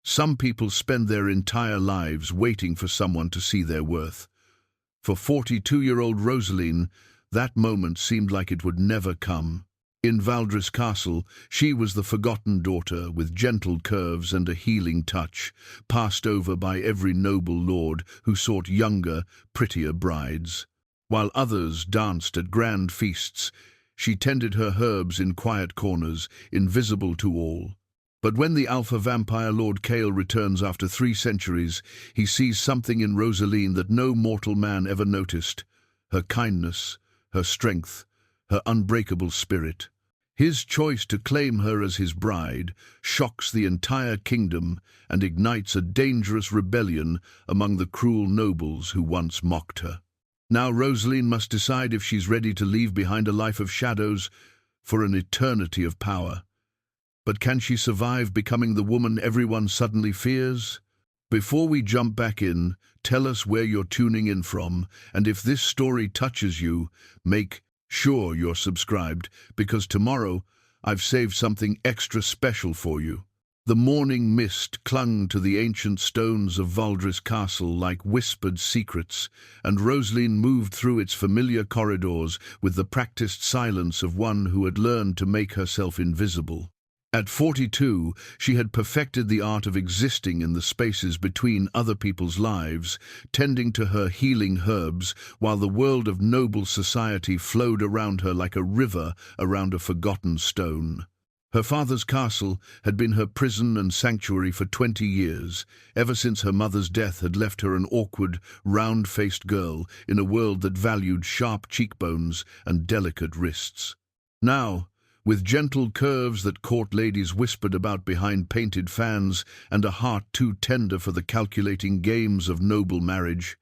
Some people spend their entire lives waiting for someone to see their worth. For 42-year-old Roselene, that moment seemed like it would never come. In Valdris Castle, she was the forgotten daughter with gentle curves and a healing touch, passed over by every noble lord who sought younger, prettier brides. While others danced at grand feasts, she tended her herbs in quiet corners, invisible to all. But when the Alpha Vampire Lord Kael returns after 3 centuries, he sees something in Roselene that no mortal man ever noticed: her kindness, her strength, her unbreakable spirit. His choice to claim her as his bride shocks the entire kingdom and ignites a dangerous rebellion among the cruel nobles who once mocked her. Now Roselene must decide if she's ready to leave behind a life of shadows for an eternity of power. But can she survive becoming the woman everyone suddenly fears? Before we jump back in, tell us where you're tuning in from, and if this story touches you, make sure you're subscribed, because tomorrow I've saved something extra special for you. The morning mist clung to the ancient stones of Valdris Castle like whispered secrets, and Roselene moved through its familiar corridors with the practiced silence of one who had learned to make herself invisible. At 42, she had perfected the art of existing in the spaces between other people's lives, tending to her healing herbs, while the world of noble society flowed around her like a river around a forgotten stone. Her father's castle had been her prison and sanctuary for 20 years, ever since her mother's death had left her an awkward, round-faced girl in a world that valued sharp cheekbones and delicate wrists. Now, with gentle curves that court ladies whispered about behind painted fans and a heart too tender for the calculating games of noble marriage,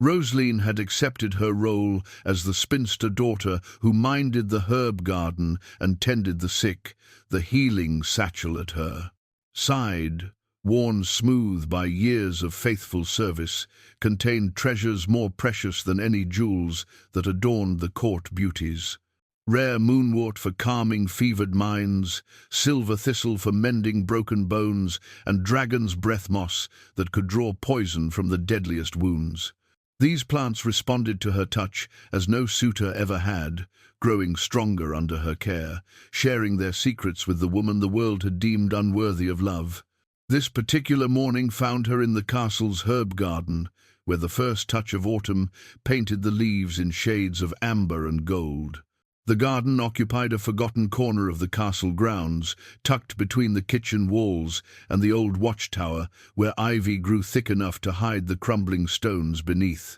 Roselene had accepted her role as the spinster daughter who minded the herb garden and tended the sick, the healing satchel at her side, worn smooth by years of faithful service, contained treasures more precious than any jewels that adorned the court beauties. Rare moonwort for calming fevered minds, silver thistle for mending broken bones, and dragon's breath moss that could draw poison from the deadliest wounds. These plants responded to her touch as no suitor ever had, growing stronger under her care, sharing their secrets with the woman the world had deemed unworthy of love. This particular morning found her in the castle's herb garden, where the first touch of autumn painted the leaves in shades of amber and gold. The garden occupied a forgotten corner of the castle grounds, tucked between the kitchen walls and the old watchtower, where ivy grew thick enough to hide the crumbling stones beneath.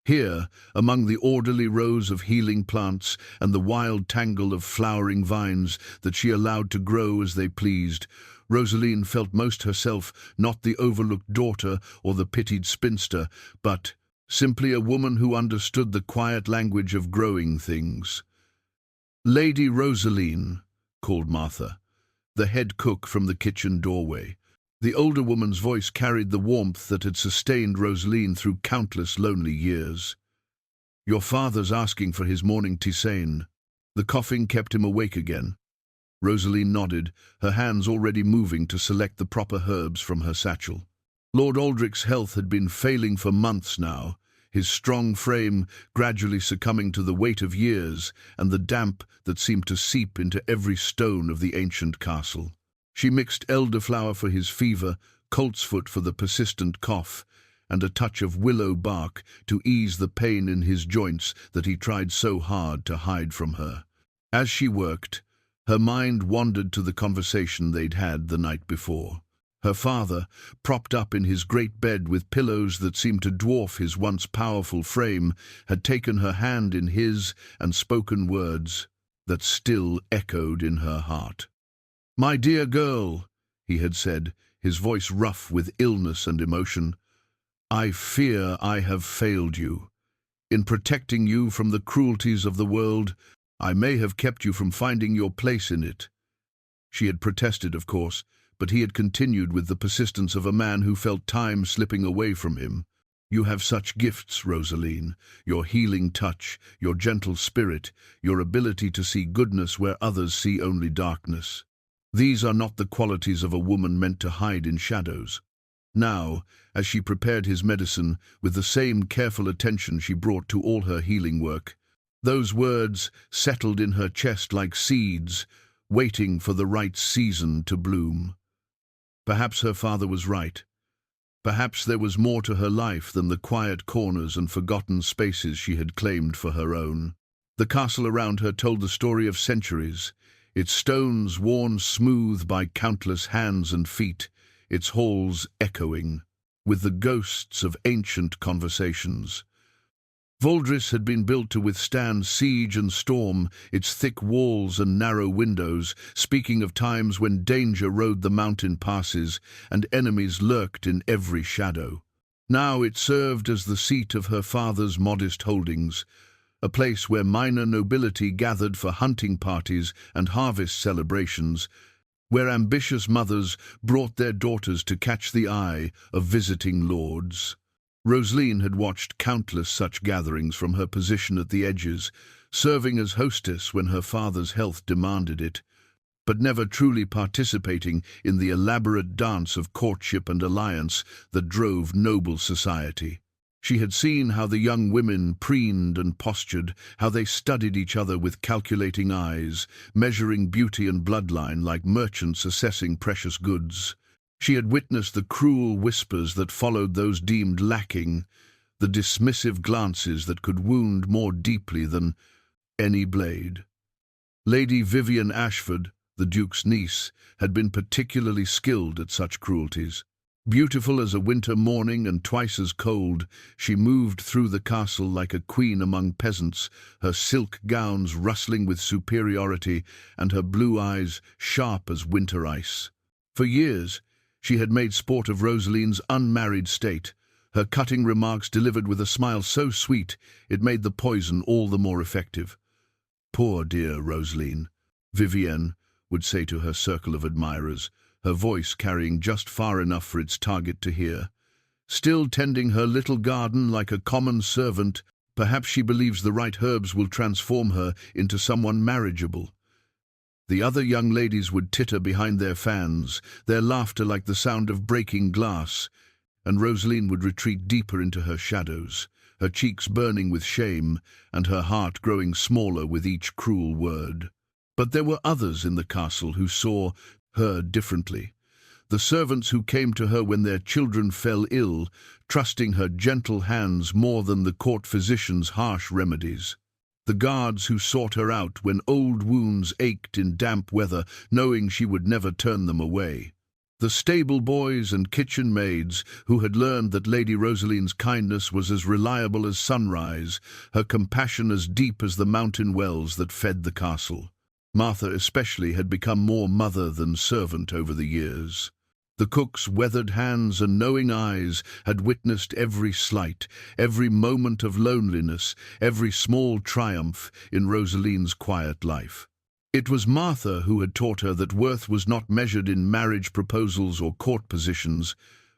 Here, among the orderly rows of healing plants and the wild tangle of flowering vines that she allowed to grow as they pleased, Roselene felt most herself, not the overlooked daughter or the pitied spinster, but simply a woman who understood the quiet language of growing things. "Lady Roselene," called Martha, the head cook from the kitchen doorway. The older woman's voice carried the warmth that had sustained Roselene through countless lonely years. "Your father's asking for his morning tisane." The coughing kept him awake again. Roselene nodded, her hands already moving to select the proper herbs from her satchel. Lord Aldrich's health had been failing for months now, his strong frame gradually succumbing to the weight of years and the damp that seemed to seep into every stone of the ancient castle. She mixed elderflower for his fever, coltsfoot for the persistent cough, and a touch of willow bark to ease the pain in his joints that he tried so hard to hide from her. As she worked, her mind wandered to the conversation they'd had the night before. Her father, propped up in his great bed with pillows that seemed to dwarf his once powerful frame, had taken her hand in his and spoken words that still echoed in her heart. "My dear girl," he had said, his voice rough with illness and emotion, "I fear I have failed you. In protecting you from the cruelties of the world, I may have kept you from finding your place in it." She had protested, of course, but he had continued with the persistence of a man who felt time slipping away from him. "You have such gifts, Roselene, your healing touch, your gentle spirit, your ability to see goodness where others see only darkness. These are not the qualities of a woman meant to hide in shadows. Now, as she prepared his medicine with the same careful attention she brought to all her healing work, those words settled in her chest like seeds, waiting for the right season to bloom. Perhaps her father was right. Perhaps there was more to her life than the quiet corners and forgotten spaces she had claimed for her own. The castle around her told the story of centuries, its stones worn smooth by countless hands and feet, its halls echoing with the ghosts of ancient conversations. Valdris had been built to withstand siege and storm, its thick walls and narrow windows, speaking of times when danger rode the mountain passes and enemies lurked in every shadow. Now it served as the seat of her father's modest holdings, a place where minor nobility gathered for hunting parties and harvest celebrations, where ambitious mothers brought their daughters to catch the eye of visiting lords. Roselene had watched countless such gatherings from her position at the edges, serving as hostess when her father's health demanded it, but never truly participating in the elaborate dance of courtship and alliance that drove noble society. She had seen how the young women preened and postured, how they studied each other with calculating eyes, measuring beauty and bloodline like merchants assessing precious goods. She had witnessed the cruel whispers that followed those deemed lacking, the dismissive glances that could wound more deeply than any blade. Lady Vivian Ashford, the Duke's niece, had been particularly skilled at such cruelties. Beautiful as a winter morning and twice as cold, she moved through the castle like a queen among peasants, her silk gowns rustling with superiority and her blue eyes sharp as winter ice. For years, she had made sport of Roselene's unmarried state, her cutting remarks delivered with a smile so sweet it made the poison all the more effective. "Poor dear Roselene," Vivienne would say to her circle of admirers, her voice carrying just far enough for its target to hear. "Still tending her little garden like a common servant, perhaps she believes the right herbs will transform her into someone marriageable." The other young ladies would titter behind their fans, their laughter like the sound of breaking glass, and Roselene would retreat deeper into her shadows, her cheeks burning with shame and her heart growing smaller with each cruel word. But there were others in the castle who saw her differently. The servants who came to her when their children fell ill, trusting her gentle hands more than the court physician's harsh remedies. The guards who sought her out when old wounds ached in damp weather, knowing she would never turn them away. The stable boys and kitchen maids who had learned that Lady Roselene's kindness was as reliable as sunrise, her compassion as deep as the mountain wells that fed the castle. Martha especially had become more mother than servant over the years. The cook's weathered hands and knowing eyes had witnessed every slight, every moment of loneliness, every small triumph in Roselene's quiet life. It was Martha who had taught her that worth was not measured in marriage proposals or court positions,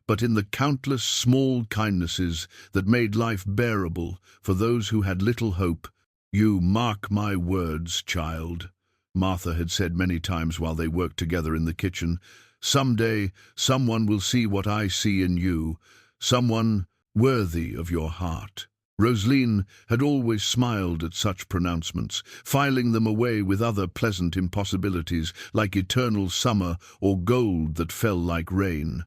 but in the countless small kindnesses that made life bearable for those who had little hope. "You mark my words, child," Martha had said many times while they worked together in the kitchen. "Someday, someone will see what I see in you, someone worthy of your heart." Roselene had always smiled at such pronouncements, filing them away with other pleasant impossibilities, like eternal summer or gold that fell like rain.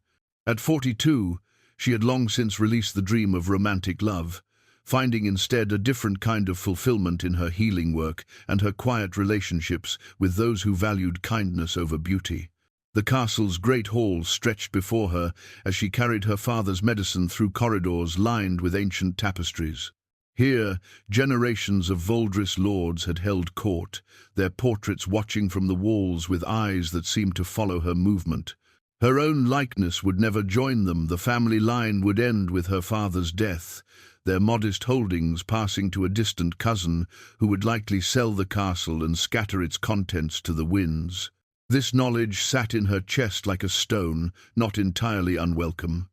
At 42, she had long since released the dream of romantic love, finding instead a different kind of fulfillment in her healing work and her quiet relationships with those who valued kindness over beauty. The castle's great hall stretched before her as she carried her father's medicine through corridors lined with ancient tapestries. Here, generations of Valdris lords had held court, their portraits watching from the walls with eyes that seemed to follow her movement. Her own likeness would never join them, the family line would end with her father's death, their modest holdings passing to a distant cousin who would likely sell the castle and scatter its contents to the winds. This knowledge sat in her chest like a stone, not entirely unwelcome.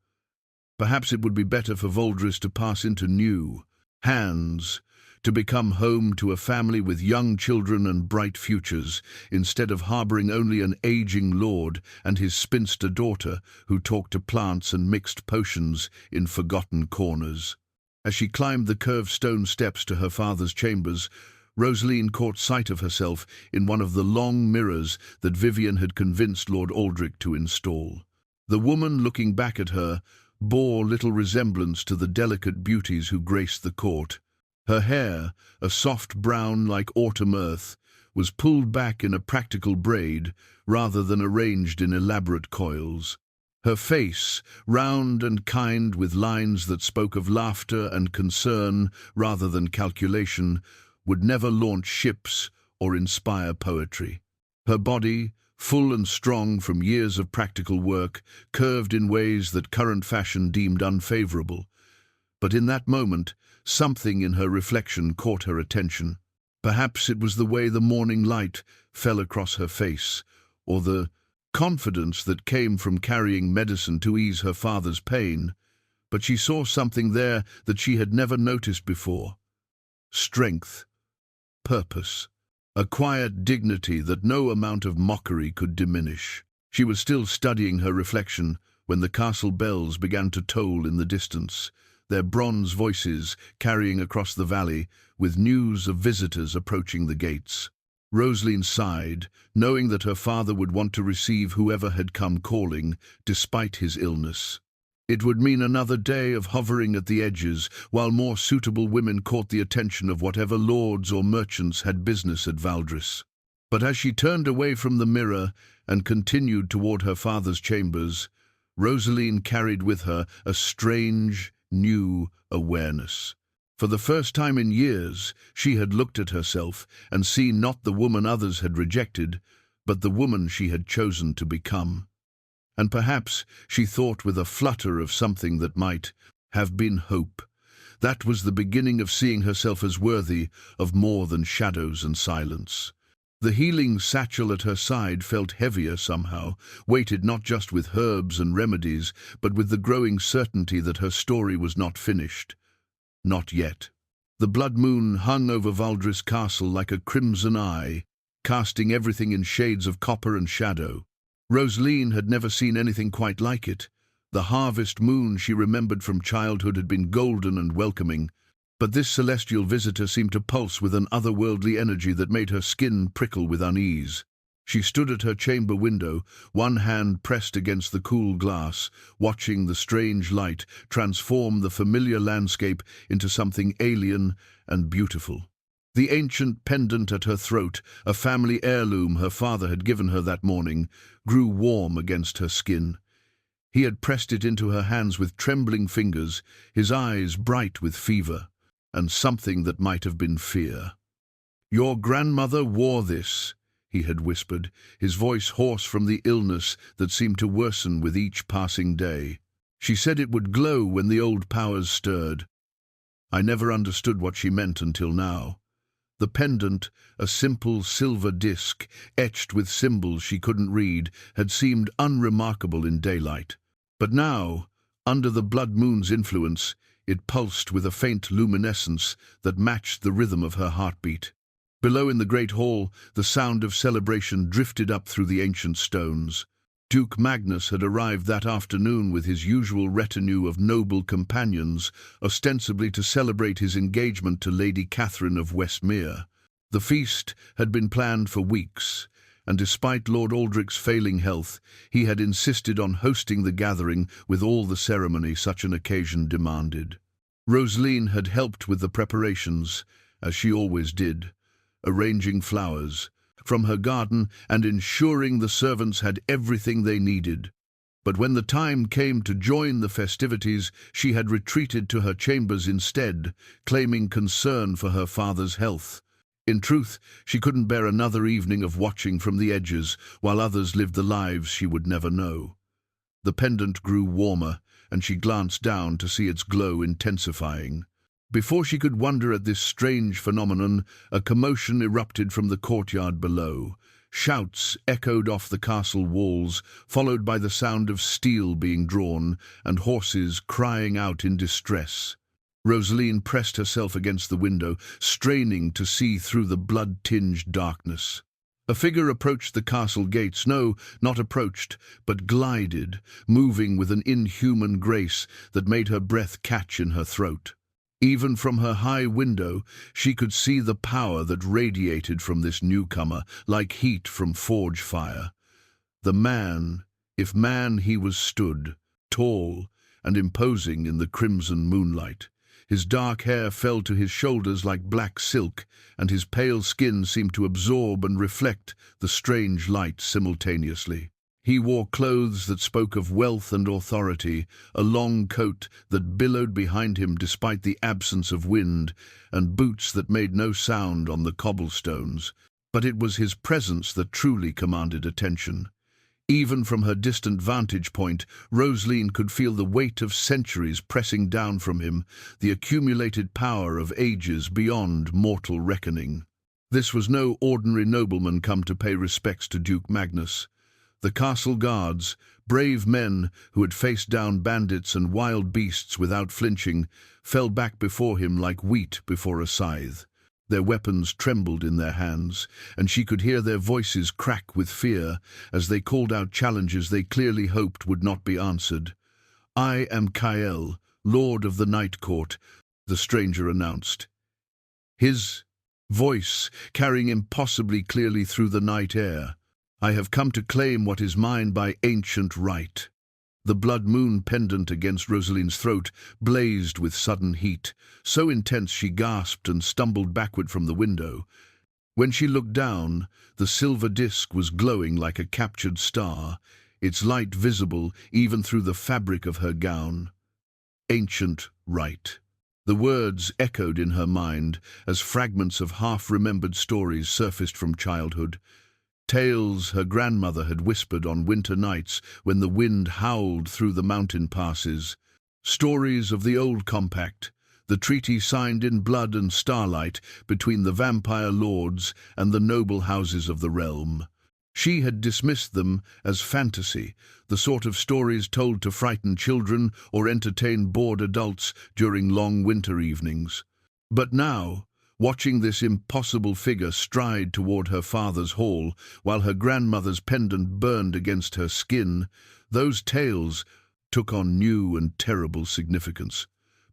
Perhaps it would be better for Valdris to pass into new hands, to become home to a family with young children and bright futures, instead of harboring only an aging lord and his spinster daughter who talked to plants and mixed potions in forgotten corners. As she climbed the curved stone steps to her father's chambers, Roselene caught sight of herself in one of the long mirrors that Vivian had convinced Lord Aldrich to install. The woman looking back at her bore little resemblance to the delicate beauties who graced the court. Her hair, a soft brown like autumn earth, was pulled back in a practical braid rather than arranged in elaborate coils. Her face, round and kind with lines that spoke of laughter and concern rather than calculation, would never launch ships or inspire poetry. Her body, full and strong from years of practical work, curved in ways that current fashion deemed unfavorable. But in that moment, something in her reflection caught her attention. Perhaps it was the way the morning light fell across her face, or the confidence that came from carrying medicine to ease her father's pain. But she saw something there that she had never noticed before. Strength. Purpose. A quiet dignity that no amount of mockery could diminish. She was still studying her reflection when the castle bells began to toll in the distance, their bronze voices carrying across the valley with news of visitors approaching the gates. Roselene sighed, knowing that her father would want to receive whoever had come calling, despite his illness. It would mean another day of hovering at the edges, while more suitable women caught the attention of whatever lords or merchants had business at Valdris. But as she turned away from the mirror and continued toward her father's chambers, Roselene carried with her a strange, new awareness. For the first time in years, she had looked at herself and seen not the woman others had rejected, but the woman she had chosen to become. And perhaps she thought with a flutter of something that might have been hope. That was the beginning of seeing herself as worthy of more than shadows and silence. The healing satchel at her side felt heavier somehow, weighted not just with herbs and remedies, but with the growing certainty that her story was not finished. Not yet. The blood moon hung over Valdris Castle like a crimson eye, casting everything in shades of copper and shadow. Roselene had never seen anything quite like it. The harvest moon she remembered from childhood had been golden and welcoming, but this celestial visitor seemed to pulse with an otherworldly energy that made her skin prickle with unease. She stood at her chamber window, one hand pressed against the cool glass, watching the strange light transform the familiar landscape into something alien and beautiful. The ancient pendant at her throat, a family heirloom her father had given her that morning, grew warm against her skin. He had pressed it into her hands with trembling fingers, his eyes bright with fever, and something that might have been fear. "Your grandmother wore this," he had whispered, his voice hoarse from the illness that seemed to worsen with each passing day. "She said it would glow when the old powers stirred." I never understood what she meant until now. The pendant, a simple silver disc, etched with symbols she couldn't read, had seemed unremarkable in daylight. But now, under the blood moon's influence, it pulsed with a faint luminescence that matched the rhythm of her heartbeat. Below in the great hall, the sound of celebration drifted up through the ancient stones. Duke Magnus had arrived that afternoon with his usual retinue of noble companions, ostensibly to celebrate his engagement to Lady Catherine of Westmere. The feast had been planned for weeks, and despite Lord Aldrich's failing health, he had insisted on hosting the gathering with all the ceremony such an occasion demanded. Roselene had helped with the preparations, as she always did, arranging flowers from her garden and ensuring the servants had everything they needed. But when the time came to join the festivities, she had retreated to her chambers instead, claiming concern for her father's health. In truth, she couldn't bear another evening of watching from the edges while others lived the lives she would never know. The pendant grew warmer, and she glanced down to see its glow intensifying. Before she could wonder at this strange phenomenon, a commotion erupted from the courtyard below. Shouts echoed off the castle walls, followed by the sound of steel being drawn and horses crying out in distress. Roselene pressed herself against the window, straining to see through the blood-tinged darkness. A figure approached the castle gates. No, not approached, but glided, moving with an inhuman grace that made her breath catch in her throat. Even from her high window, she could see the power that radiated from this newcomer, like heat from forge fire. The man, if man he was, stood, tall and imposing in the crimson moonlight. His dark hair fell to his shoulders like black silk, and his pale skin seemed to absorb and reflect the strange light simultaneously. He wore clothes that spoke of wealth and authority, a long coat that billowed behind him despite the absence of wind, and boots that made no sound on the cobblestones. But it was his presence that truly commanded attention. Even from her distant vantage point, Roselene could feel the weight of centuries pressing down from him, the accumulated power of ages beyond mortal reckoning. This was no ordinary nobleman come to pay respects to Duke Magnus. The castle guards, brave men who had faced down bandits and wild beasts without flinching, fell back before him like wheat before a scythe. Their weapons trembled in their hands, and she could hear their voices crack with fear as they called out challenges they clearly hoped would not be answered. "I am Kael, Lord of the Night Court," the stranger announced. His voice carrying impossibly clearly through the night air. "I have come to claim what is mine by ancient right." The blood moon pendant against Roselene's throat blazed with sudden heat, so intense she gasped and stumbled backward from the window. When she looked down, the silver disk was glowing like a captured star, its light visible even through the fabric of her gown. Ancient right. The words echoed in her mind as fragments of half-remembered stories surfaced from childhood. Tales her grandmother had whispered on winter nights when the wind howled through the mountain passes. Stories of the old compact, the treaty signed in blood and starlight between the vampire lords and the noble houses of the realm. She had dismissed them as fantasy, the sort of stories told to frighten children or entertain bored adults during long winter evenings. But now, watching this impossible figure stride toward her father's hall while her grandmother's pendant burned against her skin, those tales took on new and terrible significance.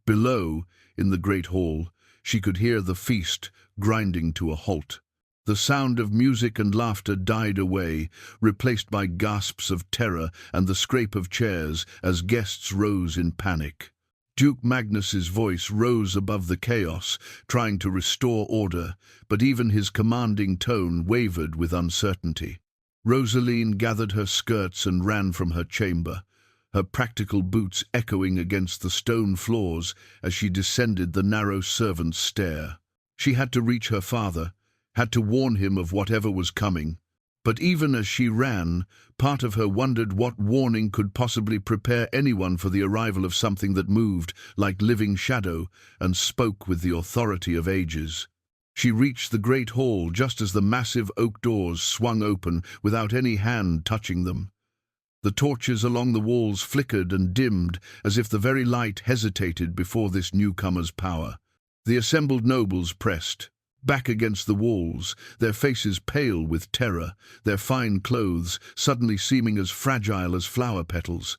Below, in the great hall, she could hear the feast grinding to a halt. The sound of music and laughter died away, replaced by gasps of terror and the scrape of chairs as guests rose in panic. Duke Magnus's voice rose above the chaos, trying to restore order, but even his commanding tone wavered with uncertainty. Roselene gathered her skirts and ran from her chamber, her practical boots echoing against the stone floors as she descended the narrow servant's stair. She had to reach her father, had to warn him of whatever was coming. But even as she ran, part of her wondered what warning could possibly prepare anyone for the arrival of something that moved like living shadow and spoke with the authority of ages. She reached the great hall just as the massive oak doors swung open without any hand touching them. The torches along the walls flickered and dimmed as if the very light hesitated before this newcomer's power. The assembled nobles pressed back against the walls, their faces pale with terror, their fine clothes suddenly seeming as fragile as flower petals.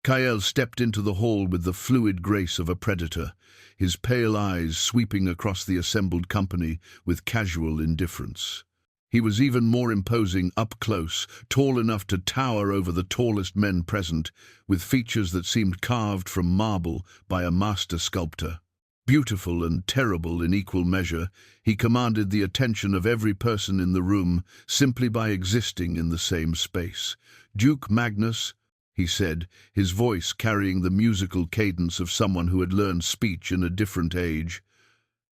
Kael stepped into the hall with the fluid grace of a predator, his pale eyes sweeping across the assembled company with casual indifference. He was even more imposing up close, tall enough to tower over the tallest men present, with features that seemed carved from marble by a master sculptor. Beautiful and terrible in equal measure, he commanded the attention of every person in the room simply by existing in the same space. "Duke Magnus," he said, his voice carrying the musical cadence of someone who had learned speech in a different age.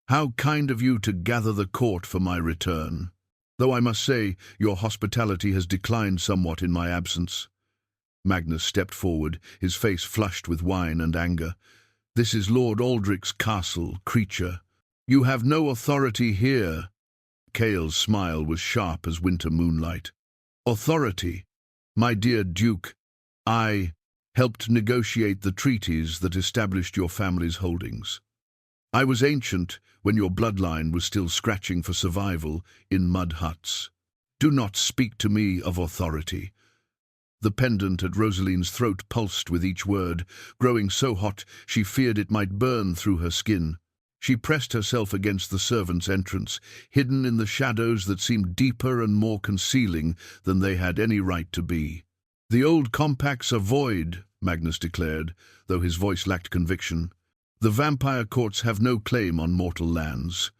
"How kind of you to gather the court for my return. Though I must say, your hospitality has declined somewhat in my absence." Magnus stepped forward, his face flushed with wine and anger. "This is Lord Valdris Castle, creature. You have no authority here." Kael's smile was sharp as winter moonlight. "Authority? My dear Duke, I helped negotiate the treaties that established your family's holdings. I was ancient when your bloodline was still scratching for survival in mud huts. Do not speak to me of authority." The pendant at Roselene's throat pulsed with each word, growing so hot she feared it might burn through her skin. She pressed herself against the servants' entrance, hidden in the shadows that seemed deeper and more concealing than they had any right to be. "The old compacts are void," Magnus declared, though his voice lacked conviction. "The vampire courts have no claim on mortal lands."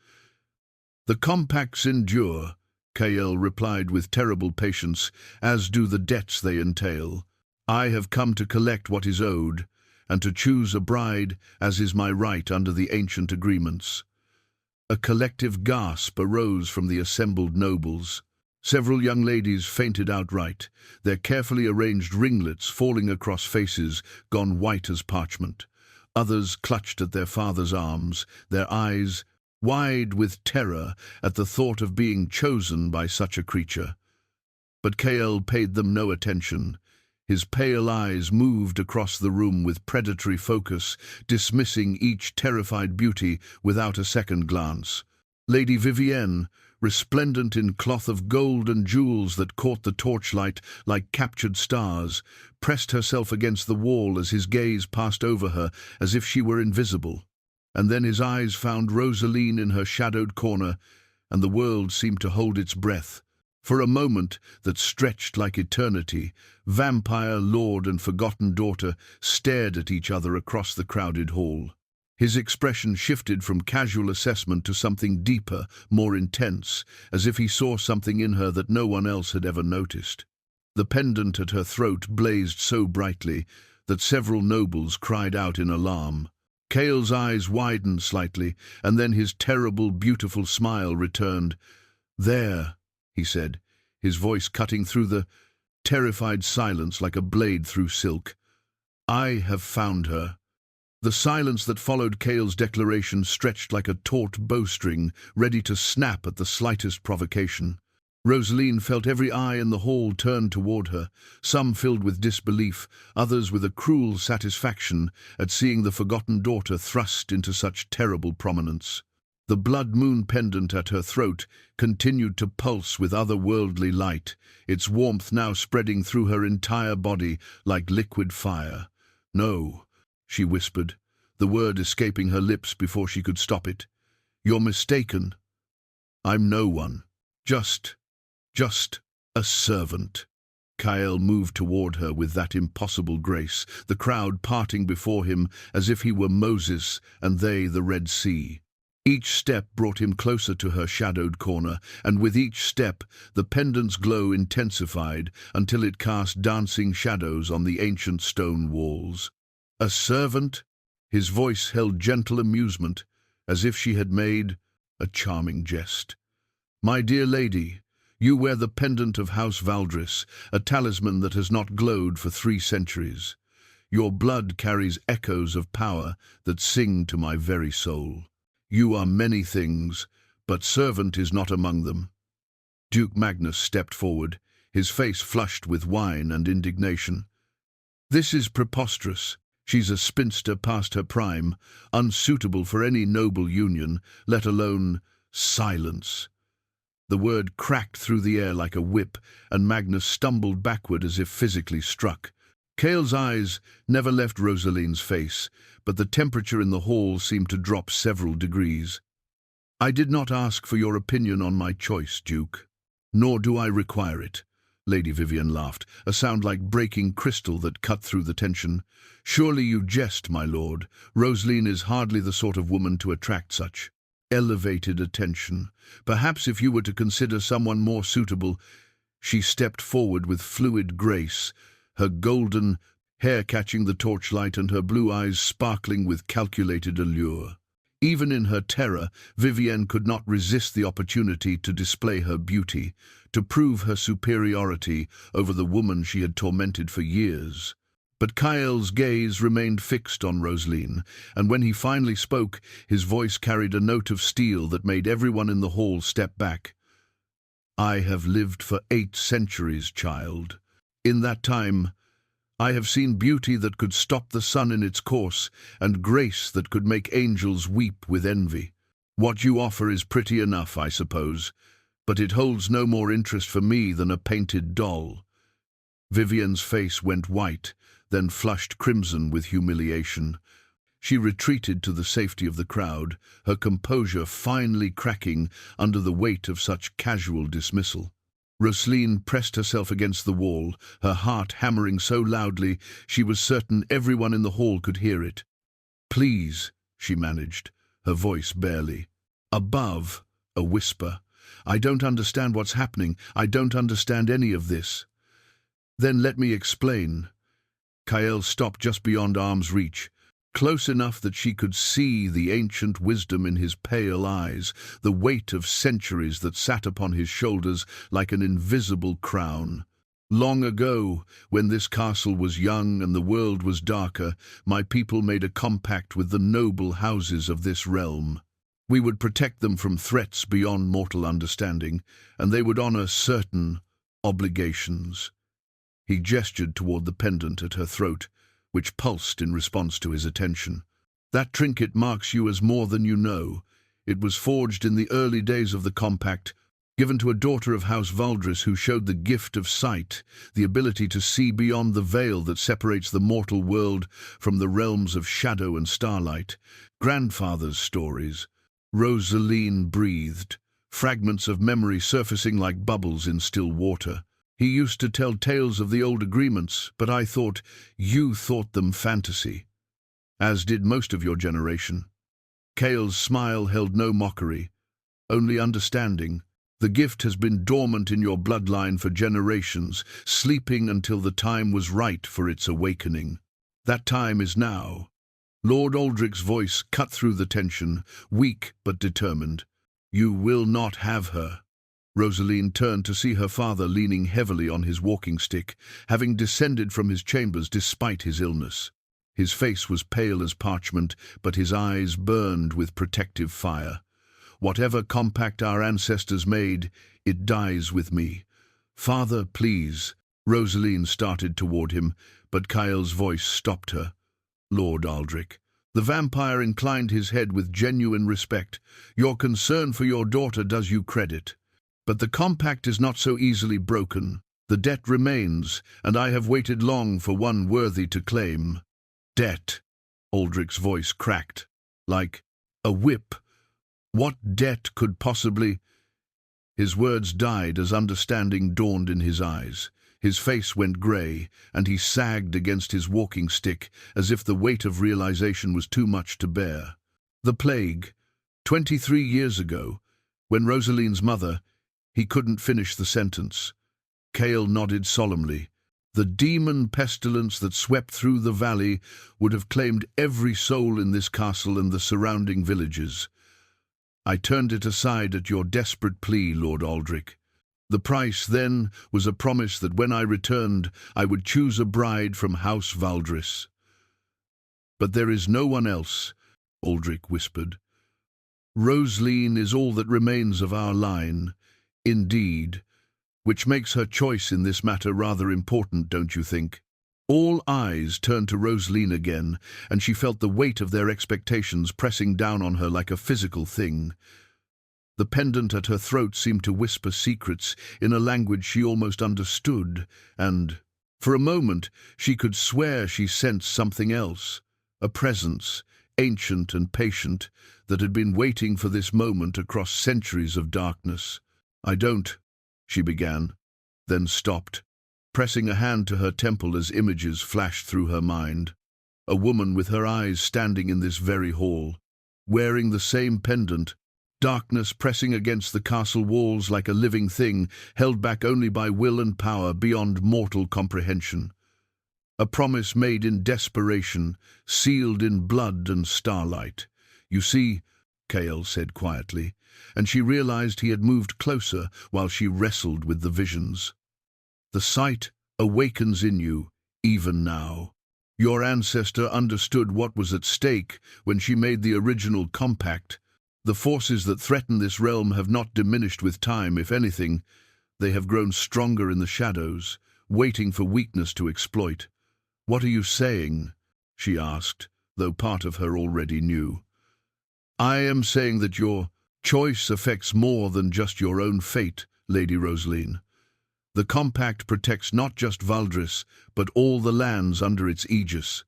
"The compacts endure," Kael replied with terrible patience, "as do the debts they entail. I have come to collect what is owed, and to choose a bride, as is my right under the ancient agreements." A collective gasp arose from the assembled nobles. Several young ladies fainted outright, their carefully arranged ringlets falling across faces gone white as parchment. Others clutched at their father's arms, their eyes wide with terror at the thought of being chosen by such a creature. But Kael paid them no attention. His pale eyes moved across the room with predatory focus, dismissing each terrified beauty without a second glance. Lady Vivienne, resplendent in cloth of gold and jewels that caught the torchlight like captured stars, pressed herself against the wall as his gaze passed over her as if she were invisible. And then his eyes found Roselene in her shadowed corner, and the world seemed to hold its breath. For a moment that stretched like eternity, vampire lord and forgotten daughter stared at each other across the crowded hall. His expression shifted from casual assessment to something deeper, more intense, as if he saw something in her that no one else had ever noticed. The pendant at her throat blazed so brightly that several nobles cried out in alarm. Kael's eyes widened slightly, and then his terrible, beautiful smile returned. "There," he said, his voice cutting through the terrified silence like a blade through silk. "I have found her." The silence that followed Kael's declaration stretched like a taut bowstring, ready to snap at the slightest provocation. Roselene felt every eye in the hall turned toward her, some filled with disbelief, others with a cruel satisfaction at seeing the forgotten daughter thrust into such terrible prominence. The blood moon pendant at her throat continued to pulse with otherworldly light, its warmth now spreading through her entire body like liquid fire. "No," she whispered, the word escaping her lips before she could stop it. "You're mistaken. I'm no one. Just a servant." Kael moved toward her with that impossible grace, the crowd parting before him as if he were Moses and they the Red Sea. Each step brought him closer to her shadowed corner, and with each step the pendant's glow intensified until it cast dancing shadows on the ancient stone walls. "A servant?" His voice held gentle amusement, as if she had made a charming jest. "My dear lady, you wear the pendant of House Valdris, a talisman that has not glowed for 3 centuries. Your blood carries echoes of power that sing to my very soul. You are many things, but servant is not among them." Duke Magnus stepped forward, his face flushed with wine and indignation. "This is preposterous. She's a spinster past her prime, unsuitable for any noble union, let alone silence." The word cracked through the air like a whip, and Magnus stumbled backward as if physically struck. Kael's eyes never left Roselene's face, but the temperature in the hall seemed to drop several degrees. "I did not ask for your opinion on my choice, Duke. Nor do I require it." Lady Vivienne laughed, a sound like breaking crystal that cut through the tension. "Surely you jest, my lord. Roselene is hardly the sort of woman to attract such elevated attention. Perhaps if you were to consider someone more suitable." She stepped forward with fluid grace, her golden hair catching the torchlight and her blue eyes sparkling with calculated allure. Even in her terror, Vivienne could not resist the opportunity to display her beauty, to prove her superiority over the woman she had tormented for years. But Kael's gaze remained fixed on Roselene, and when he finally spoke, his voice carried a note of steel that made everyone in the hall step back. "I have lived for 8 centuries, child. In that time, I have seen beauty that could stop the sun in its course, and grace that could make angels weep with envy. What you offer is pretty enough, I suppose, but it holds no more interest for me than a painted doll." Vivian's face went white, then flushed crimson with humiliation. She retreated to the safety of the crowd, her composure finally cracking under the weight of such casual dismissal. Roselene pressed herself against the wall, her heart hammering so loudly she was certain everyone in the hall could hear it. "Please," she managed, her voice barely. Above, a whisper. "I don't understand what's happening. I don't understand any of this." "Then let me explain." Kael stopped just beyond arm's reach, close enough that she could see the ancient wisdom in his pale eyes, the weight of centuries that sat upon his shoulders like an invisible crown. "Long ago, when this castle was young and the world was darker, my people made a compact with the noble houses of this realm. We would protect them from threats beyond mortal understanding, and they would honor certain obligations." He gestured toward the pendant at her throat, which pulsed in response to his attention. "That trinket marks you as more than you know. It was forged in the early days of the compact, given to a daughter of House Valdris who showed the gift of sight, the ability to see beyond the veil that separates the mortal world from the realms of shadow and starlight. Grandfather's stories." Roselene breathed, fragments of memory surfacing like bubbles in still water. "He used to tell tales of the old agreements, but I thought you thought them fantasy, as did most of your generation." Kael's smile held no mockery, only understanding. "The gift has been dormant in your bloodline for generations, sleeping until the time was right for its awakening. That time is now." Lord Aldrich's voice cut through the tension, weak but determined. "You will not have her." Roselene turned to see her father leaning heavily on his walking stick, having descended from his chambers despite his illness. His face was pale as parchment, but his eyes burned with protective fire. "Whatever compact our ancestors made, it dies with me. Father, please." Roselene started toward him, but Kael's voice stopped her. "Lord Aldrich." The vampire inclined his head with genuine respect. "Your concern for your daughter does you credit. But the compact is not so easily broken. The debt remains, and I have waited long for one worthy to claim." "Debt?" Aldrich's voice cracked, like a whip. "What debt could possibly—" His words died as understanding dawned in his eyes. His face went grey, and he sagged against his walking stick as if the weight of realization was too much to bear. "The plague, 23 years ago, when Roselene's mother—" He couldn't finish the sentence. Kael nodded solemnly. "The demon pestilence that swept through the valley would have claimed every soul in this castle and the surrounding villages. I turned it aside at your desperate plea, Lord Aldrich. The price then was a promise that when I returned, I would choose a bride from House Valdris." "But there is no one else," Aldrich whispered. "Roselene is all that remains of our line. Indeed, which makes her choice in this matter rather important, don't you think?" All eyes turned to Roselene again, and she felt the weight of their expectations pressing down on her like a physical thing. The pendant at her throat seemed to whisper secrets in a language she almost understood, and, for a moment, she could swear she sensed something else, a presence, ancient and patient, that had been waiting for this moment across centuries of darkness. "I don't," she began, then stopped, pressing a hand to her temple as images flashed through her mind. A woman with her eyes standing in this very hall, wearing the same pendant, darkness pressing against the castle walls like a living thing, held back only by will and power beyond mortal comprehension. A promise made in desperation, sealed in blood and starlight. "You see," Kael said quietly, and she realized he had moved closer while she wrestled with the visions. "The sight awakens in you, even now. Your ancestor understood what was at stake when she made the original compact. The forces that threaten this realm have not diminished with time. If anything, they have grown stronger in the shadows, waiting for weakness to exploit. "What are you saying?" she asked, though part of her already knew. "I am saying that your choice affects more than just your own fate, Lady Roselene. The compact protects not just Valdris, but all the lands under its aegis.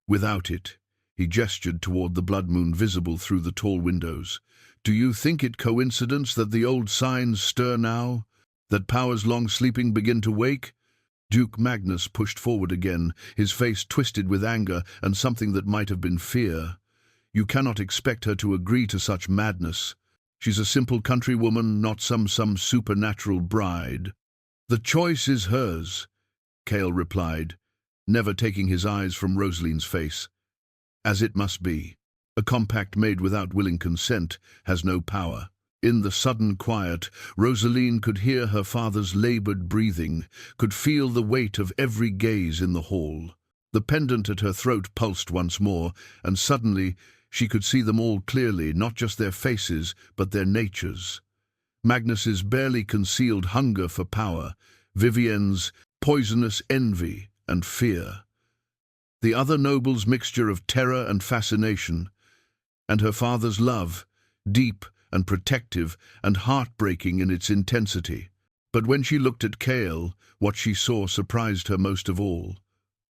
Without it," he gestured toward the blood moon visible through the tall windows, "do you think it coincidence that the old signs stir now, that powers long sleeping begin to wake?" Duke Magnus pushed forward again, his face twisted with anger and something that might have been fear. "You cannot expect her to agree to such madness. She's a simple countrywoman, not some supernatural bride." "The choice is hers," Kael replied, never taking his eyes from Roselene's face. "As it must be. A compact made without willing consent has no power." In the sudden quiet, Roselene could hear her father's labored breathing, could feel the weight of every gaze in the hall. The pendant at her throat pulsed once more, and suddenly she could see them all clearly, not just their faces, but their natures. Magnus's barely concealed hunger for power, Vivienne's poisonous envy and fear, the other noble's mixture of terror and fascination, and her father's love, deep and protective and heartbreaking in its intensity. But when she looked at Kael, what she saw surprised her most of all: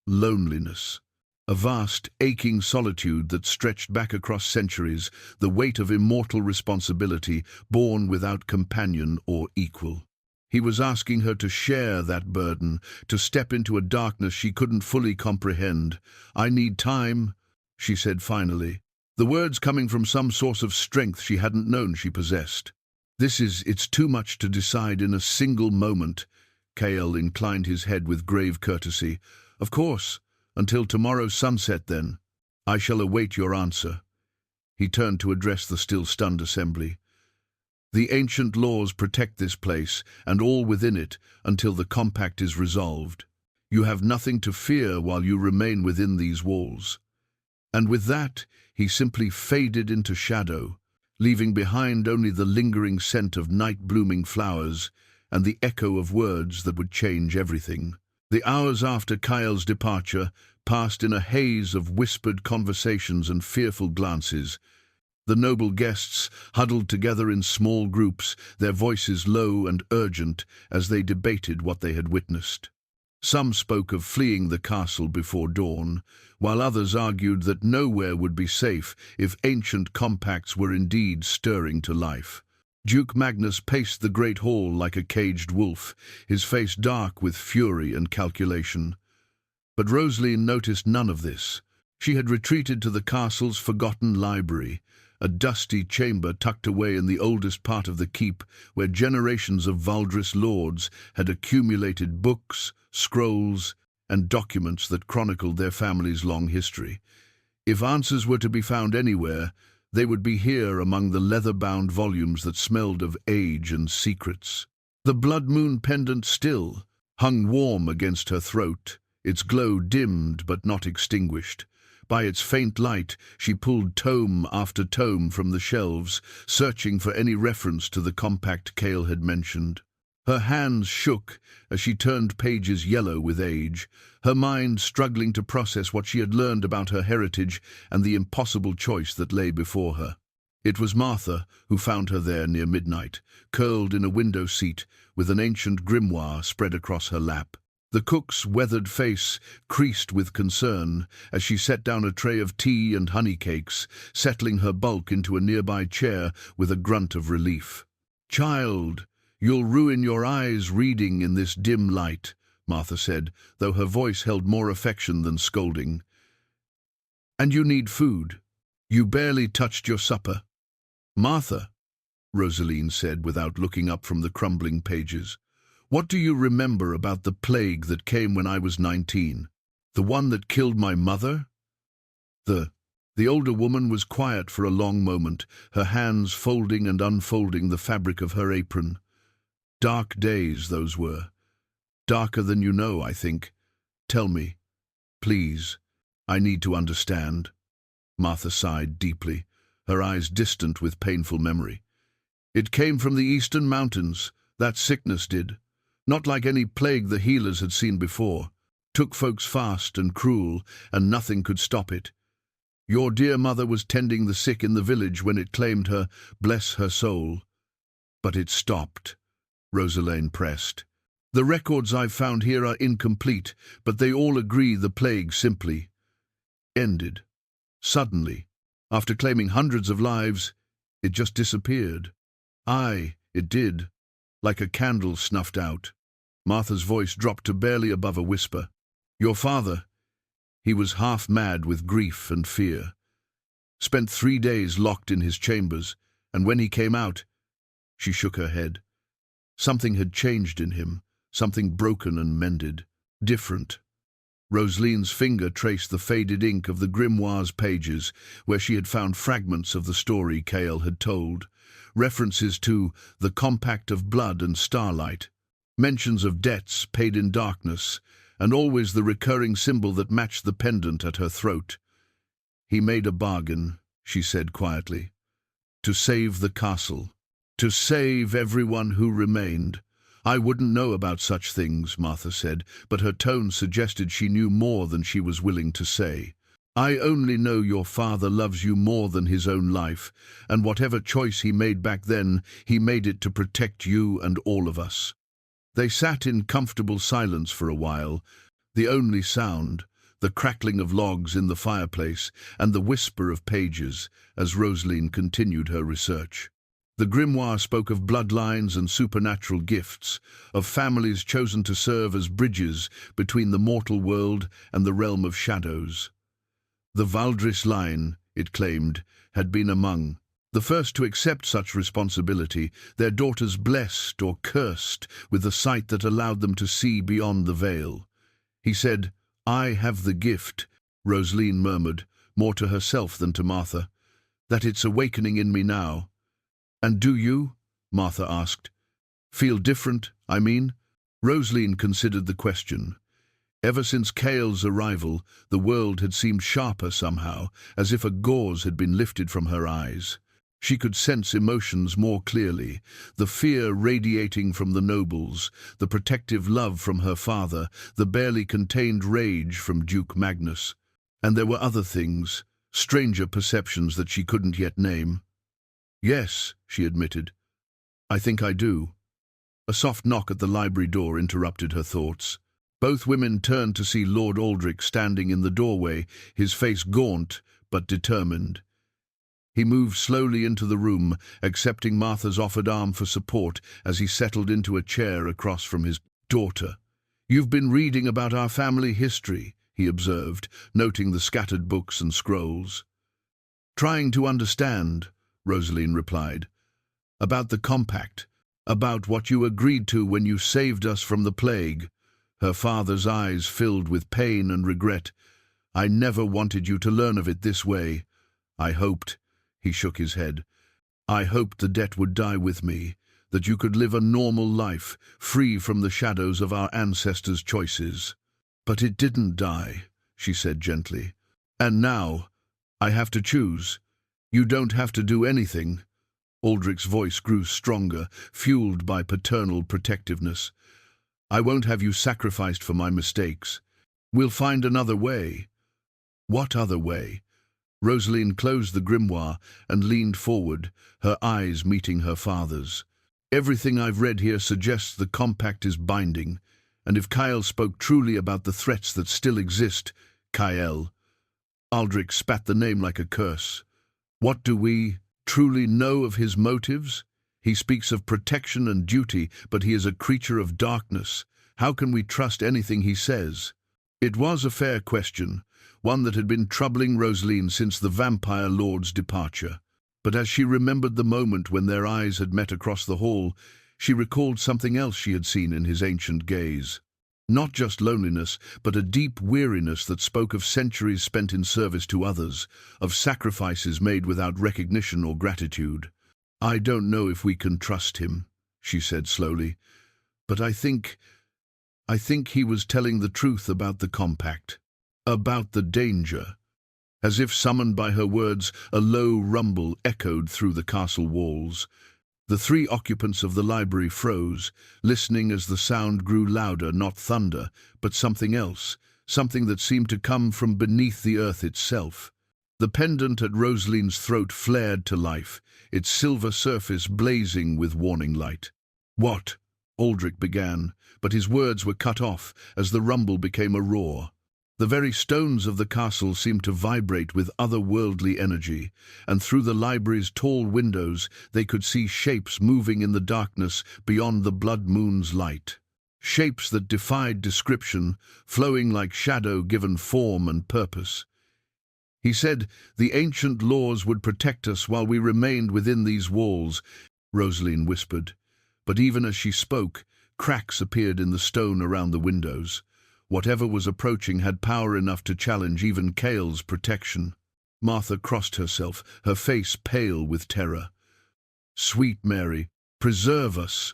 loneliness. A vast, aching solitude that stretched back across centuries, the weight of immortal responsibility, borne without companion or equal. He was asking her to share that burden, to step into a darkness she couldn't fully comprehend. "I need time," she said finally, the words coming from some source of strength she hadn't known she possessed. It's too much to decide in a single moment." Kael inclined his head with grave courtesy. "Of course, until tomorrow's sunset then. I shall await your answer." He turned to address the still stunned assembly. "The ancient laws protect this place, and all within it, until the compact is resolved. You have nothing to fear while you remain within these walls." And with that, he simply faded into shadow, leaving behind only the lingering scent of night-blooming flowers and the echo of words that would change everything. The hours after Kael's departure passed in a haze of whispered conversations and fearful glances. The noble guests huddled together in small groups, their voices low and urgent as they debated what they had witnessed. Some spoke of fleeing the castle before dawn, while others argued that nowhere would be safe if ancient compacts were indeed stirring to life. Duke Magnus paced the great hall like a caged wolf, his face dark with fury and calculation. But Roselene noticed none of this. She had retreated to the castle's forgotten library, a dusty chamber tucked away in the oldest part of the keep, where generations of Valdris lords had accumulated books, scrolls, and documents that chronicled their family's long history. If answers were to be found anywhere, they would be here among the leather-bound volumes that smelled of age and secrets. The blood moon pendant still hung warm against her throat, its glow dimmed but not extinguished. By its faint light, she pulled tome after tome from the shelves, searching for any reference to the compact Kael had mentioned. Her hands shook as she turned pages yellow with age, her mind struggling to process what she had learned about her heritage and the impossible choice that lay before her. It was Martha who found her there near midnight, curled in a window seat with an ancient grimoire spread across her lap. The cook's weathered face creased with concern as she set down a tray of tea and honey cakes, settling her bulk into a nearby chair with a grunt of relief. "Child, you'll ruin your eyes reading in this dim light," Martha said, though her voice held more affection than scolding. "And you need food. You barely touched your supper." "Martha," Roselene said without looking up from the crumbling pages, "what do you remember about the plague that came when I was 19? The one that killed my mother?" The older woman was quiet for a long moment, her hands folding and unfolding the fabric of her apron. "Dark days, those were. Darker than you know, I think. Tell me, please. I need to understand." Martha sighed deeply, her eyes distant with painful memory. "It came from the eastern mountains, that sickness did. Not like any plague the healers had seen before. Took folks fast and cruel, and nothing could stop it. Your dear mother was tending the sick in the village when it claimed her, bless her soul. But it stopped, Roselene pressed. The records I've found here are incomplete, but they all agree the plague simply ended. Suddenly, after claiming hundreds of lives, it just disappeared. Aye, it did, like a candle snuffed out. Martha's voice dropped to barely above a whisper. Your father, he was half mad with grief and fear. Spent 3 days locked in his chambers, and when he came out, she shook her head. Something had changed in him, something broken and mended, different. Roselene's finger traced the faded ink of the grimoire's pages, where she had found fragments of the story Kael had told, references to the compact of blood and starlight, mentions of debts paid in darkness, and always the recurring symbol that matched the pendant at her throat. He made a bargain, she said quietly, to save the castle, to save everyone who remained. I wouldn't know about such things, Martha said, but her tone suggested she knew more than she was willing to say. I only know your father loves you more than his own life, and whatever choice he made back then, he made it to protect you and all of us. They sat in comfortable silence for a while, the only sound, the crackling of logs in the fireplace, and the whisper of pages, as Roselene continued her research. The grimoire spoke of bloodlines and supernatural gifts, of families chosen to serve as bridges between the mortal world and the realm of shadows. The Valdris line, it claimed, had been among the first to accept such responsibility, their daughters blessed or cursed with the sight that allowed them to see beyond the veil. He said, I have the gift, Roselene murmured, more to herself than to Martha, that it's awakening in me now. And do you? Martha asked. Feel different, I mean? Roselene considered the question. Ever since Kael's arrival, the world had seemed sharper somehow, as if a gauze had been lifted from her eyes. She could sense emotions more clearly, the fear radiating from the nobles, the protective love from her father, the barely contained rage from Duke Magnus. And there were other things, stranger perceptions that she couldn't yet name. Yes, she admitted. I think I do. A soft knock at the library door interrupted her thoughts. Both women turned to see Lord Aldrich standing in the doorway, his face gaunt but determined. He moved slowly into the room, accepting Martha's offered arm for support as he settled into a chair across from his daughter. You've been reading about our family history, he observed, noting the scattered books and scrolls. Trying to understand, Roselene replied. About the compact, about what you agreed to when you saved us from the plague. Her father's eyes filled with pain and regret. I never wanted you to learn of it this way. I hoped, he shook his head, I hoped the debt would die with me, that you could live a normal life, free from the shadows of our ancestors' choices. But it didn't die, she said gently. And now, I have to choose. You don't have to do anything. Aldrich's voice grew stronger, fueled by paternal protectiveness. I won't have you sacrificed for my mistakes. We'll find another way. What other way? Roselene closed the grimoire and leaned forward, her eyes meeting her father's. Everything I've read here suggests the compact is binding, and if Kael spoke truly about the threats that still exist, Kael. Aldrich spat the name like a curse. What do we truly know of his motives? He speaks of protection and duty, but he is a creature of darkness. How can we trust anything he says? It was a fair question, one that had been troubling Roselene since the Vampire Lord's departure. But as she remembered the moment when their eyes had met across the hall, she recalled something else she had seen in his ancient gaze. Not just loneliness, but a deep weariness that spoke of centuries spent in service to others, of sacrifices made without recognition or gratitude. I don't know if we can trust him, she said slowly, but I think he was telling the truth about the compact, about the danger. As if summoned by her words, a low rumble echoed through the castle walls. The three occupants of the library froze, listening as the sound grew louder, not thunder, but something else, something that seemed to come from beneath the earth itself. The pendant at Roselene's throat flared to life, its silver surface blazing with warning light. "What?" Aldrich began, but his words were cut off as the rumble became a roar. The very stones of the castle seemed to vibrate with otherworldly energy, and through the library's tall windows they could see shapes moving in the darkness beyond the blood moon's light. Shapes that defied description, flowing like shadow given form and purpose. He said the ancient laws would protect us while we remained within these walls, Roselene whispered. But even as she spoke, cracks appeared in the stone around the windows. Whatever was approaching had power enough to challenge even Kael's protection. Martha crossed herself, her face pale with terror. "Sweet Mary, preserve us!"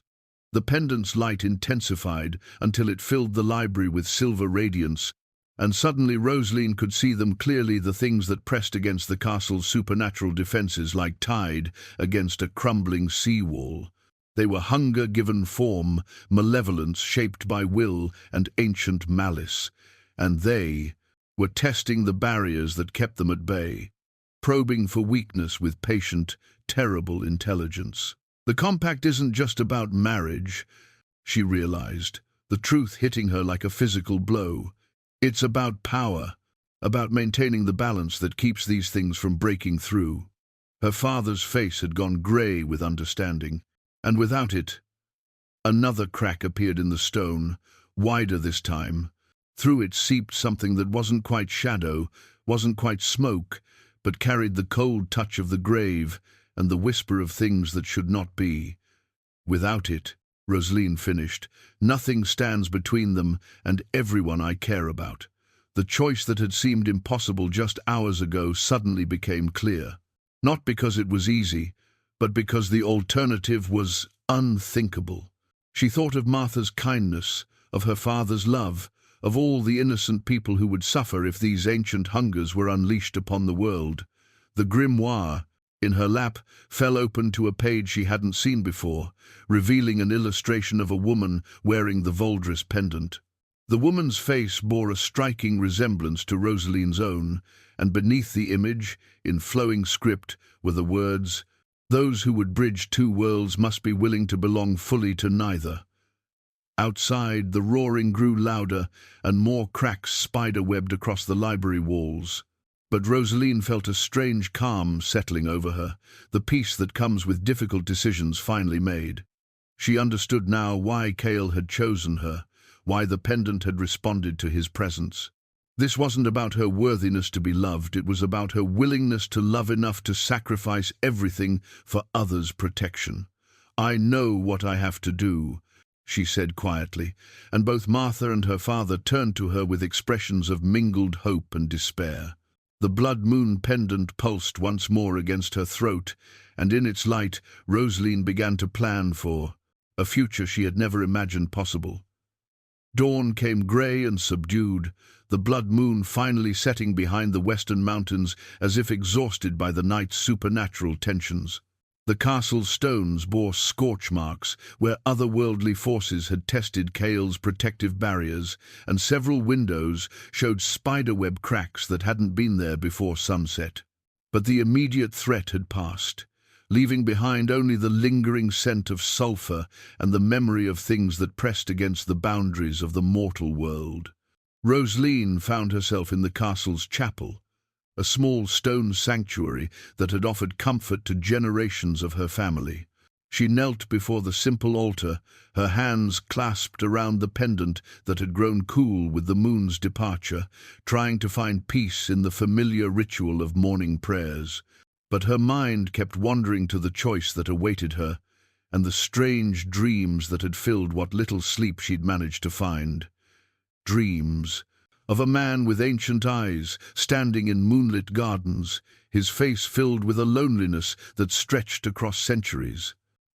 The pendant's light intensified until it filled the library with silver radiance, and suddenly Roselene could see them clearly, the things that pressed against the castle's supernatural defenses like tide against a crumbling seawall. They were hunger given form, malevolence shaped by will, and ancient malice. And they were testing the barriers that kept them at bay, probing for weakness with patient, terrible intelligence. The compact isn't just about marriage, she realized, the truth hitting her like a physical blow. It's about power, about maintaining the balance that keeps these things from breaking through. Her father's face had gone grey with understanding. And without it, another crack appeared in the stone, wider this time. Through it seeped something that wasn't quite shadow, wasn't quite smoke, but carried the cold touch of the grave and the whisper of things that should not be. "Without it," Roselene finished, "nothing stands between them and everyone I care about." The choice that had seemed impossible just hours ago suddenly became clear. Not because it was easy, but because the alternative was unthinkable. She thought of Martha's kindness, of her father's love, of all the innocent people who would suffer if these ancient hungers were unleashed upon the world. The grimoire in her lap fell open to a page she hadn't seen before, revealing an illustration of a woman wearing the Valdris pendant. The woman's face bore a striking resemblance to Roselene's own, and beneath the image, in flowing script, were the words, "Those who would bridge two worlds must be willing to belong fully to neither." Outside, the roaring grew louder, and more cracks spider-webbed across the library walls. But Roselene felt a strange calm settling over her, the peace that comes with difficult decisions finally made. She understood now why Kael had chosen her, why the pendant had responded to his presence. This wasn't about her worthiness to be loved, it was about her willingness to love enough to sacrifice everything for others' protection. "I know what I have to do," she said quietly, and both Martha and her father turned to her with expressions of mingled hope and despair. The blood moon pendant pulsed once more against her throat, and in its light Roselene began to plan for a future she had never imagined possible. Dawn came grey and subdued, the blood moon finally setting behind the western mountains as if exhausted by the night's supernatural tensions. The castle's stones bore scorch marks where otherworldly forces had tested Kael's protective barriers, and several windows showed spiderweb cracks that hadn't been there before sunset. But the immediate threat had passed, leaving behind only the lingering scent of sulphur and the memory of things that pressed against the boundaries of the mortal world. Roselene found herself in the castle's chapel, a small stone sanctuary that had offered comfort to generations of her family. She knelt before the simple altar, her hands clasped around the pendant that had grown cool with the moon's departure, trying to find peace in the familiar ritual of morning prayers. But her mind kept wandering to the choice that awaited her, and the strange dreams that had filled what little sleep she'd managed to find. Dreams of a man with ancient eyes, standing in moonlit gardens, his face filled with a loneliness that stretched across centuries.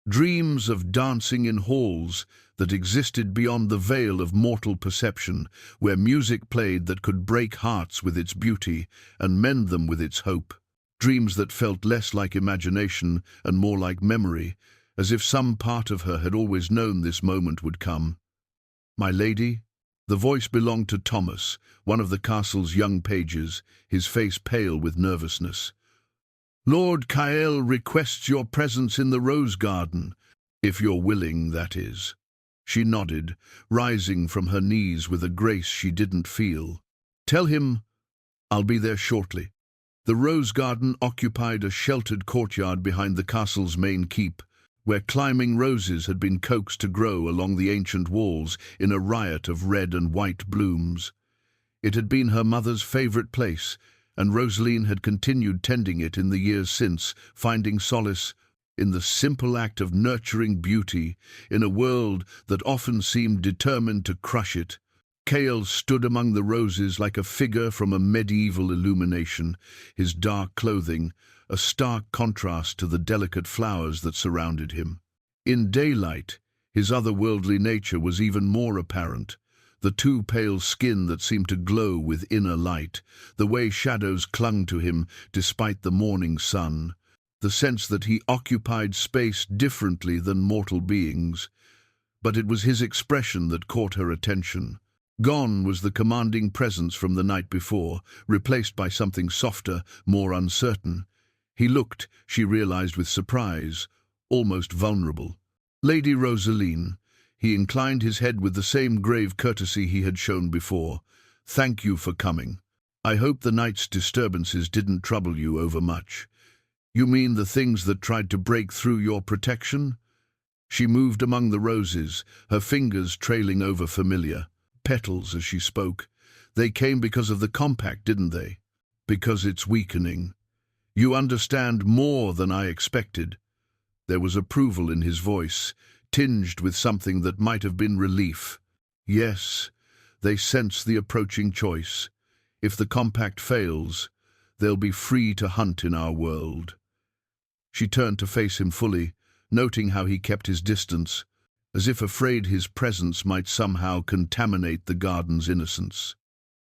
Dreams of dancing in halls that existed beyond the veil of mortal perception, where music played that could break hearts with its beauty and mend them with its hope. Dreams that felt less like imagination and more like memory, as if some part of her had always known this moment would come. "My lady?" The voice belonged to Thomas, one of the castle's young pages, his face pale with nervousness. "Lord Kael requests your presence in the rose garden, if you're willing, that is." She nodded, rising from her knees with a grace she didn't feel. "Tell him I'll be there shortly." The rose garden occupied a sheltered courtyard behind the castle's main keep, where climbing roses had been coaxed to grow along the ancient walls in a riot of red and white blooms. It had been her mother's favorite place, and Roselene had continued tending it in the years since, finding solace in the simple act of nurturing beauty in a world that often seemed determined to crush it. Kael stood among the roses like a figure from a medieval illumination, his dark clothing a stark contrast to the delicate flowers that surrounded him. In daylight, his otherworldly nature was even more apparent. The too pale skin that seemed to glow with inner light, the way shadows clung to him despite the morning sun, the sense that he occupied space differently than mortal beings. But it was his expression that caught her attention. Gone was the commanding presence from the night before, replaced by something softer, more uncertain. He looked, she realized with surprise, almost vulnerable. "Lady Roselene," he inclined his head with the same grave courtesy he had shown before. "Thank you for coming. I hope the night's disturbances didn't trouble you overmuch." "You mean the things that tried to break through your protection?" She moved among the roses, her fingers trailing over familiar petals as she spoke. "They came because of the compact, didn't they?" "Because it's weakening." "You understand more than I expected." There was approval in his voice, tinged with something that might have been relief. "Yes, they sense the approaching choice. If the compact fails, they'll be free to hunt in our world." She turned to face him fully, noting how he kept his distance, as if afraid his presence might somehow contaminate the garden's innocence.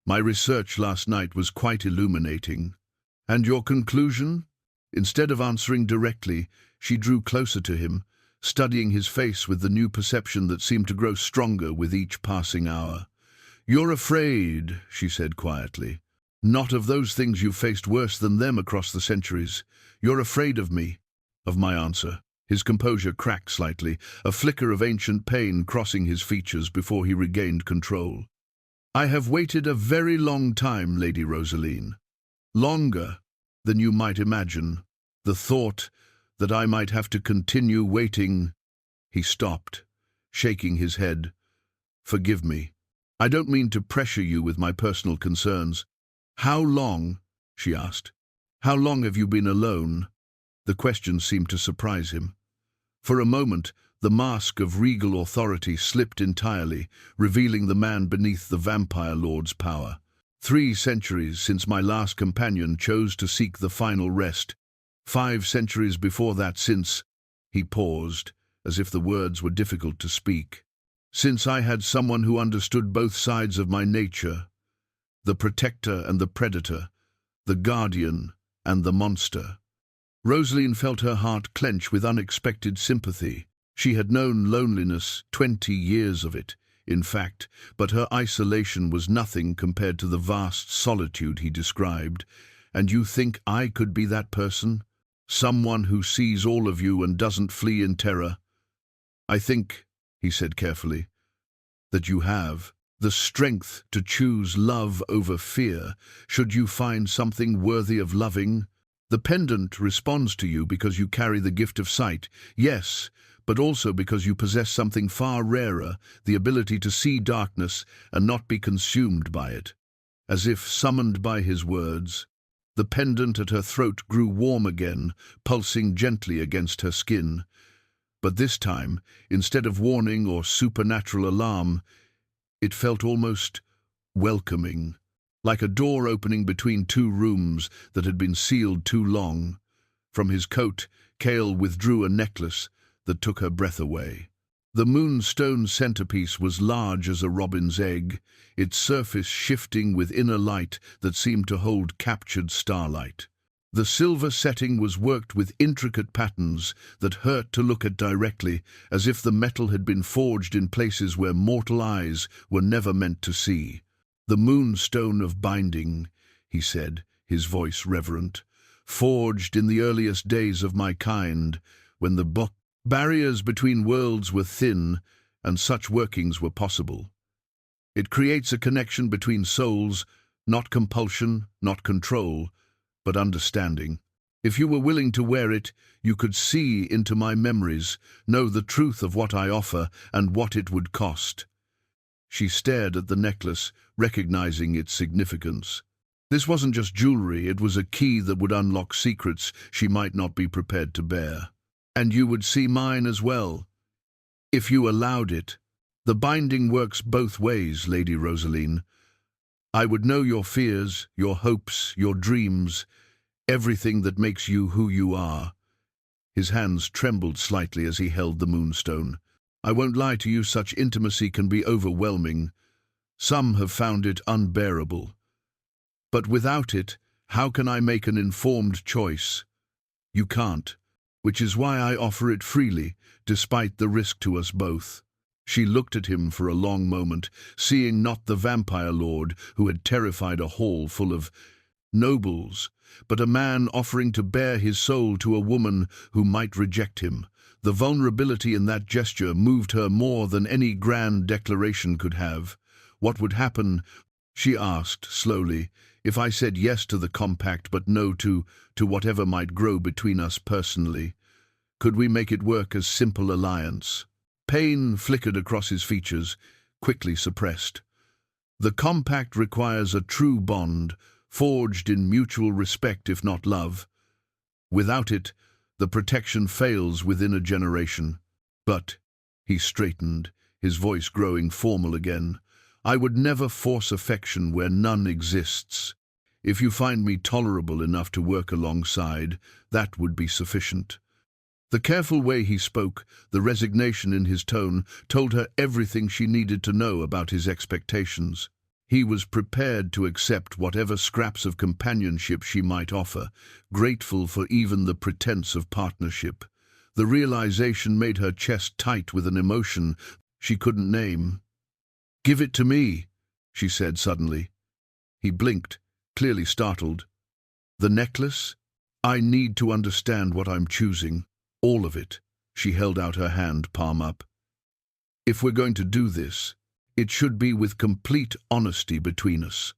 "My research last night was quite illuminating." "And your conclusion?" Instead of answering directly, she drew closer to him, studying his face with the new perception that seemed to grow stronger with each passing hour. "You're afraid," she said quietly. "Not of those things you've faced worse than them across the centuries. You're afraid of me." "Of my answer." His composure cracked slightly, a flicker of ancient pain crossing his features before he regained control. "I have waited a very long time, Lady Roselene. Longer than you might imagine. The thought that I might have to continue waiting—" He stopped, shaking his head. "Forgive me. I don't mean to pressure you with my personal concerns." "How long?" she asked. "How long have you been alone?" The question seemed to surprise him. For a moment, the mask of regal authority slipped entirely, revealing the man beneath the vampire lord's power. 3 centuries since my last companion chose to seek the final rest. 5 centuries before that since—" He paused, as if the words were difficult to speak. "Since I had someone who understood both sides of my nature, the protector and the predator, the guardian and the monster." Roselene felt her heart clench with unexpected sympathy. She had known loneliness, 20 years of it, in fact, but her isolation was nothing compared to the vast solitude he described. "And you think I could be that person? Someone who sees all of you and doesn't flee in terror?" "I think," he said carefully, "that you have the strength to choose love over fear, should you find something worthy of loving. The pendant responds to you because you carry the gift of sight, yes, but also because you possess something far rarer, the ability to see darkness and not be consumed by it." As if summoned by his words, the pendant at her throat grew warm again, pulsing gently against her skin. But this time, instead of warning or supernatural alarm, it felt almost welcoming, like a door opening between 2 rooms that had been sealed too long. From his coat, Kael withdrew a necklace that took her breath away. The moonstone centerpiece was large as a robin's egg, its surface shifting with inner light that seemed to hold captured starlight. The silver setting was worked with intricate patterns that hurt to look at directly, as if the metal had been forged in places where mortal eyes were never meant to see. "The moonstone of binding," he said, his voice reverent, "forged in the earliest days of my kind, when the barriers between worlds were thin and such workings were possible. It creates a connection between souls, not compulsion, not control, but understanding. If you were willing to wear it, you could see into my memories, know the truth of what I offer and what it would cost." She stared at the necklace, recognizing its significance. This wasn't just jewelry, it was a key that would unlock secrets she might not be prepared to bear. "And you would see mine as well, if you allowed it. The binding works both ways, Lady Roselene. I would know your fears, your hopes, your dreams, everything that makes you who you are." His hands trembled slightly as he held the moonstone. "I won't lie to you, such intimacy can be overwhelming. Some have found it unbearable. But without it, how can I make an informed choice? You can't, which is why I offer it freely, despite the risk to us both." She looked at him for a long moment, seeing not the vampire lord who had terrified a hall full of nobles, but a man offering to bare his soul to a woman who might reject him. The vulnerability in that gesture moved her more than any grand declaration could have. "What would happen," she asked slowly, "if I said yes to the compact but no to whatever might grow between us personally? Could we make it work as simple alliance?" Pain flickered across his features, quickly suppressed. "The compact requires a true bond, forged in mutual respect if not love. Without it, the protection fails within a generation. But," he straightened, his voice growing formal again, "I would never force affection where none exists. If you find me tolerable enough to work alongside, that would be sufficient." The careful way he spoke, the resignation in his tone, told her everything she needed to know about his expectations. He was prepared to accept whatever scraps of companionship she might offer, grateful for even the pretense of partnership. The realization made her chest tight with an emotion she couldn't name. "Give it to me," she said suddenly. He blinked, clearly startled. "The necklace? I need to understand what I'm choosing. All of it." She held out her hand, palm up. "If we're going to do this, it should be with complete honesty between us."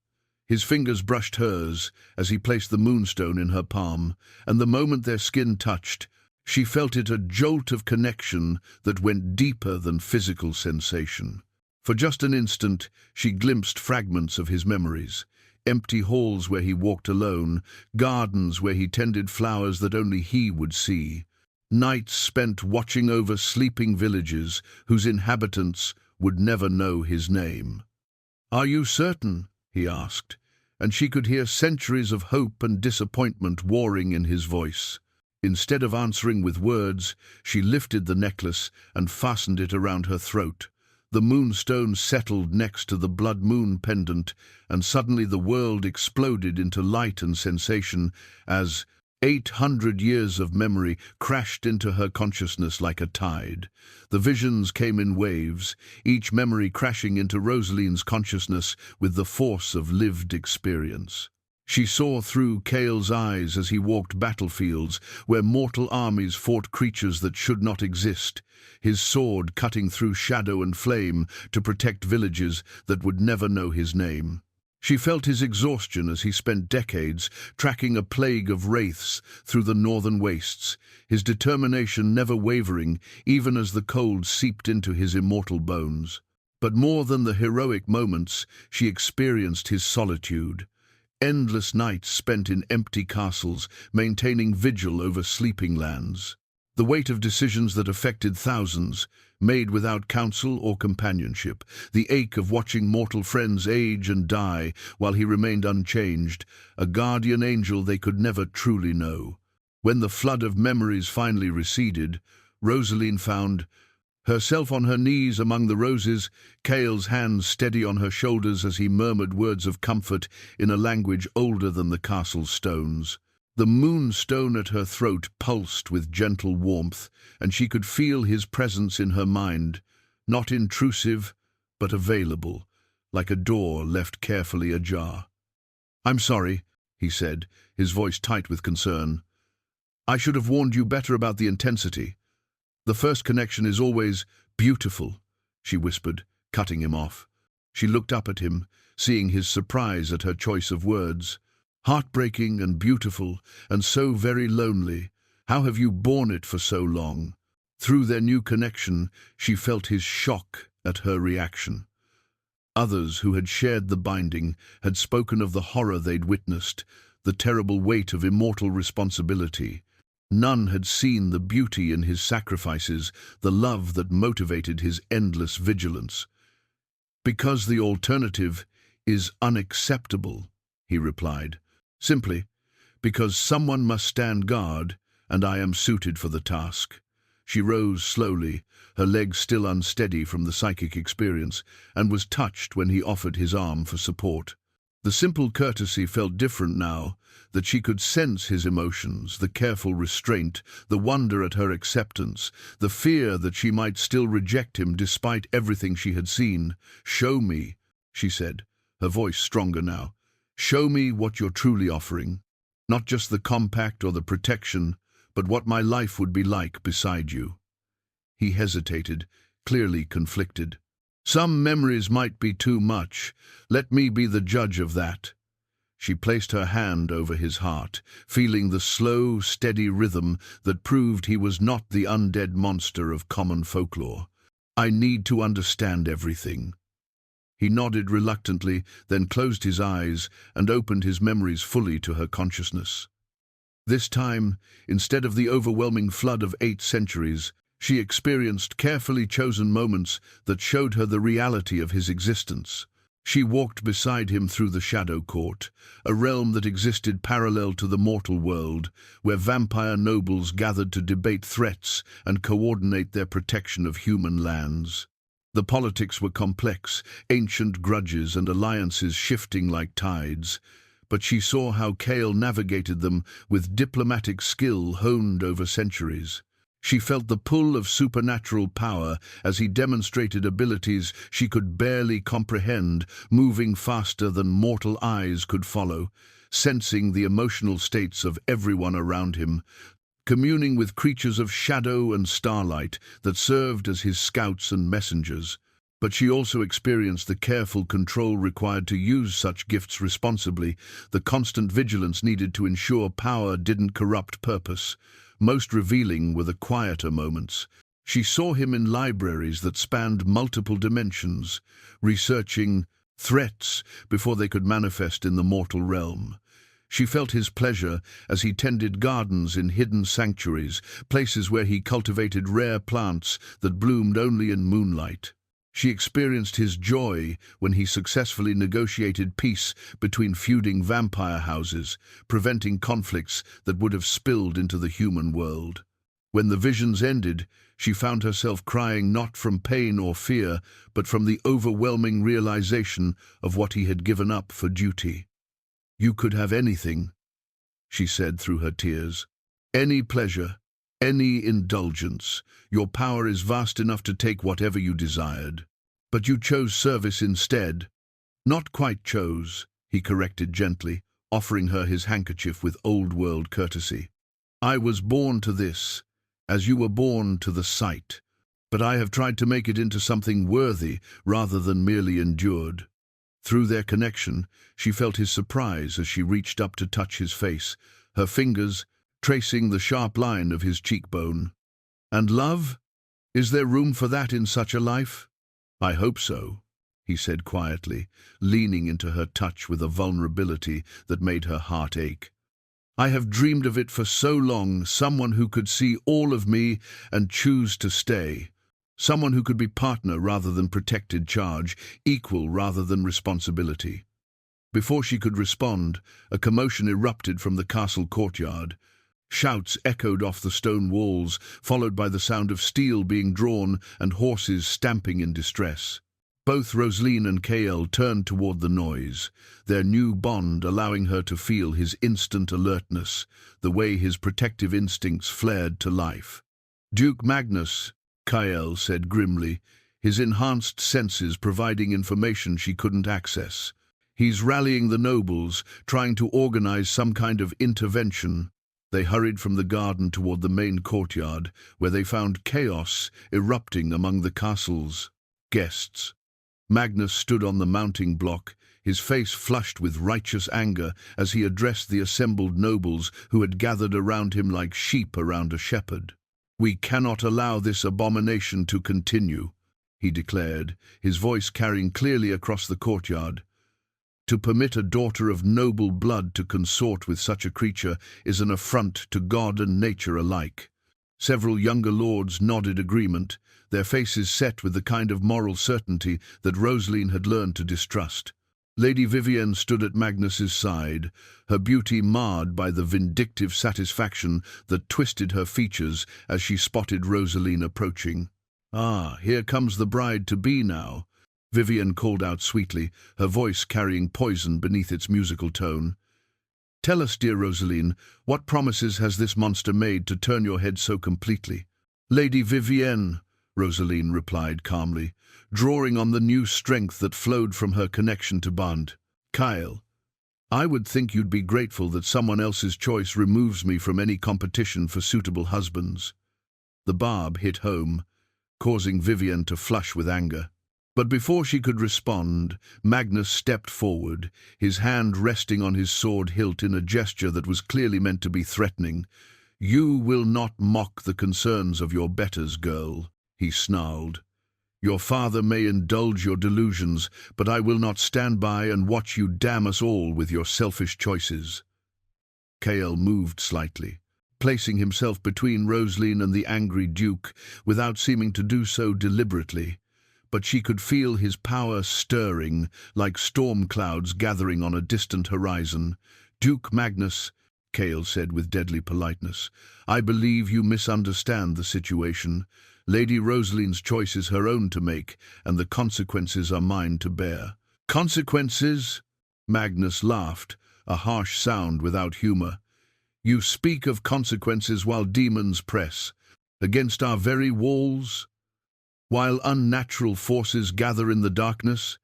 His fingers brushed hers as he placed the moonstone in her palm, and the moment their skin touched, she felt it a jolt of connection that went deeper than physical sensation. For just an instant, she glimpsed fragments of his memories. Empty halls where he walked alone, gardens where he tended flowers that only he would see. Nights spent watching over sleeping villages whose inhabitants would never know his name. "Are you certain?" he asked, and she could hear centuries of hope and disappointment warring in his voice. Instead of answering with words, she lifted the necklace and fastened it around her throat. The moonstone settled next to the blood moon pendant, and suddenly the world exploded into light and sensation as 800 years of memory crashed into her consciousness like a tide. The visions came in waves, each memory crashing into Roselene's consciousness with the force of lived experience. She saw through Kael's eyes as he walked battlefields where mortal armies fought creatures that should not exist, his sword cutting through shadow and flame to protect villages that would never know his name. She felt his exhaustion as he spent decades tracking a plague of wraiths through the northern wastes, his determination never wavering even as the cold seeped into his immortal bones. But more than the heroic moments, she experienced his solitude. Endless nights spent in empty castles, maintaining vigil over sleeping lands. The weight of decisions that affected thousands, made without counsel or companionship, the ache of watching mortal friends age and die while he remained unchanged, a guardian angel they could never truly know. When the flood of memories finally receded, Roselene found herself on her knees among the roses, Kael's hands steady on her shoulders as he murmured words of comfort in a language older than the castle's stones. The moonstone at her throat pulsed with gentle warmth, and she could feel his presence in her mind, not intrusive, but available, like a door left carefully ajar. "I'm sorry," he said, his voice tight with concern. "I should have warned you better about the intensity. The first connection is always beautiful," she whispered, cutting him off. She looked up at him, seeing his surprise at her choice of words. "Heartbreaking and beautiful, and so very lonely. How have you borne it for so long?" Through their new connection, she felt his shock at her reaction. Others who had shared the binding had spoken of the horror they'd witnessed, the terrible weight of immortal responsibility. None had seen the beauty in his sacrifices, the love that motivated his endless vigilance. "Because the alternative is unacceptable," he replied. "Simply because someone must stand guard, and I am suited for the task." She rose slowly, her legs still unsteady from the psychic experience, and was touched when he offered his arm for support. The simple courtesy felt different now, that she could sense his emotions, the careful restraint, the wonder at her acceptance, the fear that she might still reject him despite everything she had seen. "Show me," she said, her voice stronger now. "Show me what you're truly offering. Not just the compact or the protection, but what my life would be like beside you." He hesitated, clearly conflicted. "Some memories might be too much. Let me be the judge of that." She placed her hand over his heart, feeling the slow, steady rhythm that proved he was not the undead monster of common folklore. "I need to understand everything." He nodded reluctantly, then closed his eyes and opened his memories fully to her consciousness. This time, instead of the overwhelming flood of 8 centuries, she experienced carefully chosen moments that showed her the reality of his existence. She walked beside him through the Shadow Court, a realm that existed parallel to the mortal world, where vampire nobles gathered to debate threats and coordinate their protection of human lands. The politics were complex, ancient grudges and alliances shifting like tides, but she saw how Kael navigated them with diplomatic skill honed over centuries. She felt the pull of supernatural power as he demonstrated abilities she could barely comprehend, moving faster than mortal eyes could follow, sensing the emotional states of everyone around him, communing with creatures of shadow and starlight that served as his scouts and messengers. But she also experienced the careful control required to use such gifts responsibly, the constant vigilance needed to ensure power didn't corrupt purpose. Most revealing were the quieter moments. She saw him in libraries that spanned multiple dimensions, researching threats before they could manifest in the mortal realm. She felt his pleasure as he tended gardens in hidden sanctuaries, places where he cultivated rare plants that bloomed only in moonlight. She experienced his joy when he successfully negotiated peace between feuding vampire houses, preventing conflicts that would have spilled into the human world. When the visions ended, she found herself crying not from pain or fear, but from the overwhelming realization of what he had given up for duty. "You could have anything," she said through her tears. "Any pleasure, any indulgence. Your power is vast enough to take whatever you desired. But you chose service instead." "Not quite chose," he corrected gently, offering her his handkerchief with old-world courtesy. "I was born to this, as you were born to the sight. But I have tried to make it into something worthy rather than merely endured." Through their connection, she felt his surprise as she reached up to touch his face, her fingers tracing the sharp line of his cheekbone. "And love? Is there room for that in such a life?" "I hope so," he said quietly, leaning into her touch with a vulnerability that made her heart ache. "I have dreamed of it for so long, someone who could see all of me and choose to stay. Someone who could be partner rather than protected charge, equal rather than responsibility." Before she could respond, a commotion erupted from the castle courtyard. Shouts echoed off the stone walls, followed by the sound of steel being drawn and horses stamping in distress. Both Roselene and Kael turned toward the noise, their new bond allowing her to feel his instant alertness, the way his protective instincts flared to life. "Duke Magnus," Kael said grimly, his enhanced senses providing information she couldn't access. "He's rallying the nobles, trying to organize some kind of intervention." They hurried from the garden toward the main courtyard, where they found chaos erupting among the castle's guests. Magnus stood on the mounting block, his face flushed with righteous anger as he addressed the assembled nobles who had gathered around him like sheep around a shepherd. "We cannot allow this abomination to continue," he declared, his voice carrying clearly across the courtyard. "To permit a daughter of noble blood to consort with such a creature is an affront to God and nature alike." Several younger lords nodded agreement, their faces set with the kind of moral certainty that Roselene had learned to distrust. Lady Vivienne stood at Magnus's side, her beauty marred by the vindictive satisfaction that twisted her features as she spotted Roselene approaching. "Ah, here comes the bride-to-be now," Vivienne called out sweetly, her voice carrying poison beneath its musical tone. "Tell us, dear Roselene, what promises has this monster made to turn your head so completely?" "Lady Vivienne," Roselene replied calmly, drawing on the new strength that flowed from her connection to Bond. "Kael, I would think you'd be grateful that someone else's choice removes me from any competition for suitable husbands." The barb hit home, causing Vivienne to flush with anger. But before she could respond, Magnus stepped forward, his hand resting on his sword hilt in a gesture that was clearly meant to be threatening. "You will not mock the concerns of your betters, girl," he snarled. "Your father may indulge your delusions, but I will not stand by and watch you damn us all with your selfish choices." Kael moved slightly, placing himself between Roselene and the angry duke without seeming to do so deliberately. But she could feel his power stirring, like storm clouds gathering on a distant horizon. "Duke Magnus," Kael said with deadly politeness, "I believe you misunderstand the situation. Lady Roselene's choice is her own to make, and the consequences are mine to bear." "Consequences?" Magnus laughed, a harsh sound without humor. "You speak of consequences while demons press against our very walls? While unnatural forces gather in the darkness?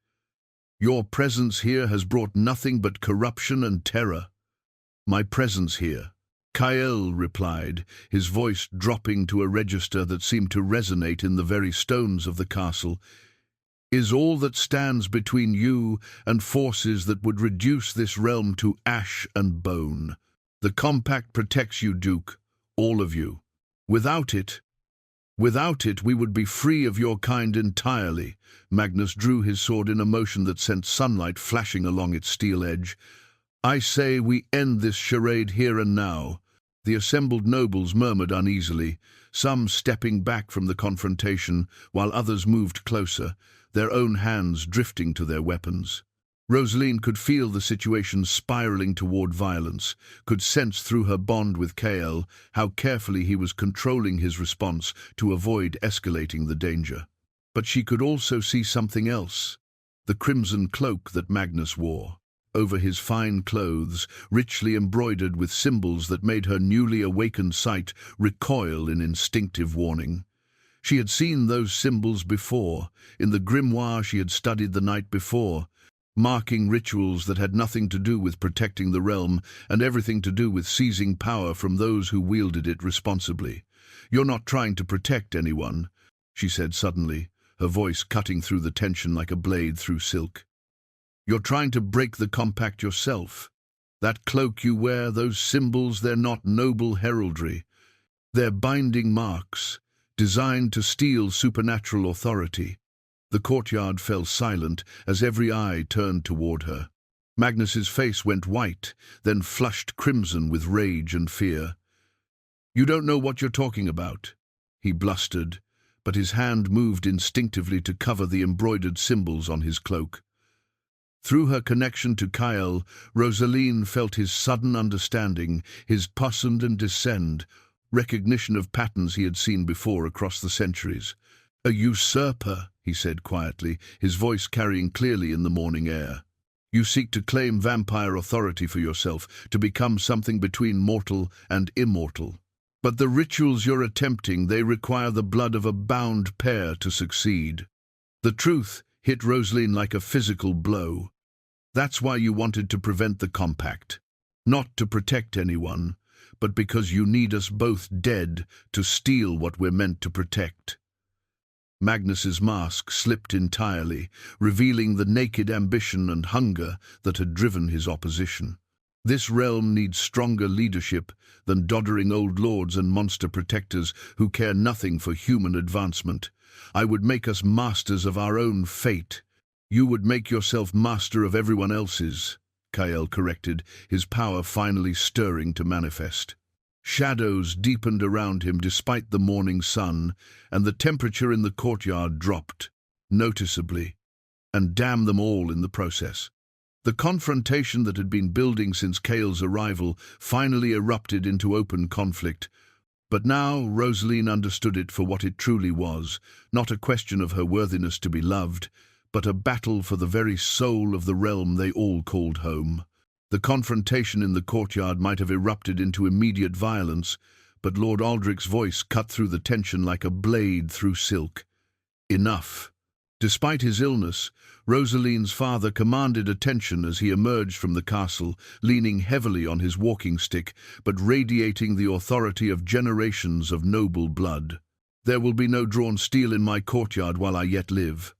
Your presence here has brought nothing but corruption and terror." "My presence here," Kael replied, his voice dropping to a register that seemed to resonate in the very stones of the castle, "is all that stands between you and forces that would reduce this realm to ash and bone. The compact protects you, Duke, all of you. Without it, we would be free of your kind entirely." Magnus drew his sword in a motion that sent sunlight flashing along its steel edge. "I say we end this charade here and now." The assembled nobles murmured uneasily, some stepping back from the confrontation, while others moved closer, their own hands drifting to their weapons. Roselene could feel the situation spiraling toward violence, could sense through her bond with Kael how carefully he was controlling his response to avoid escalating the danger. But she could also see something else, the crimson cloak that Magnus wore. Over his fine clothes, richly embroidered with symbols that made her newly awakened sight recoil in instinctive warning. She had seen those symbols before, in the grimoire she had studied the night before, marking rituals that had nothing to do with protecting the realm and everything to do with seizing power from those who wielded it responsibly. "You're not trying to protect anyone," she said suddenly, her voice cutting through the tension like a blade through silk. "You're trying to break the compact yourself. That cloak you wear, those symbols, they're not noble heraldry. They're binding marks, designed to steal supernatural authority." The courtyard fell silent as every eye turned toward her. Magnus's face went white, then flushed crimson with rage and fear. "You don't know what you're talking about," he blustered, but his hand moved instinctively to cover the embroidered symbols on his cloak. Through her connection to Kael, Roselene felt his sudden understanding, his ascend and descend, recognition of patterns he had seen before across the centuries. A usurper, he said quietly, his voice carrying clearly in the morning air. You seek to claim vampire authority for yourself, to become something between mortal and immortal. But the rituals you're attempting, they require the blood of a bound pair to succeed. The truth hit Roselene like a physical blow. That's why you wanted to prevent the compact. Not to protect anyone, but because you need us both dead to steal what we're meant to protect. Magnus's mask slipped entirely, revealing the naked ambition and hunger that had driven his opposition. This realm needs stronger leadership than doddering old lords and monster protectors who care nothing for human advancement. I would make us masters of our own fate. You would make yourself master of everyone else's, Kael corrected, his power finally stirring to manifest. Shadows deepened around him despite the morning sun, and the temperature in the courtyard dropped, noticeably, and damned them all in the process. The confrontation that had been building since Kael's arrival finally erupted into open conflict, but now Roselene understood it for what it truly was, not a question of her worthiness to be loved, but a battle for the very soul of the realm they all called home. The confrontation in the courtyard might have erupted into immediate violence, but Lord Aldrich's voice cut through the tension like a blade through silk. Enough. Despite his illness, Roselene's father commanded attention as he emerged from the castle, leaning heavily on his walking stick, but radiating the authority of generations of noble blood. There will be no drawn steel in my courtyard while I yet live.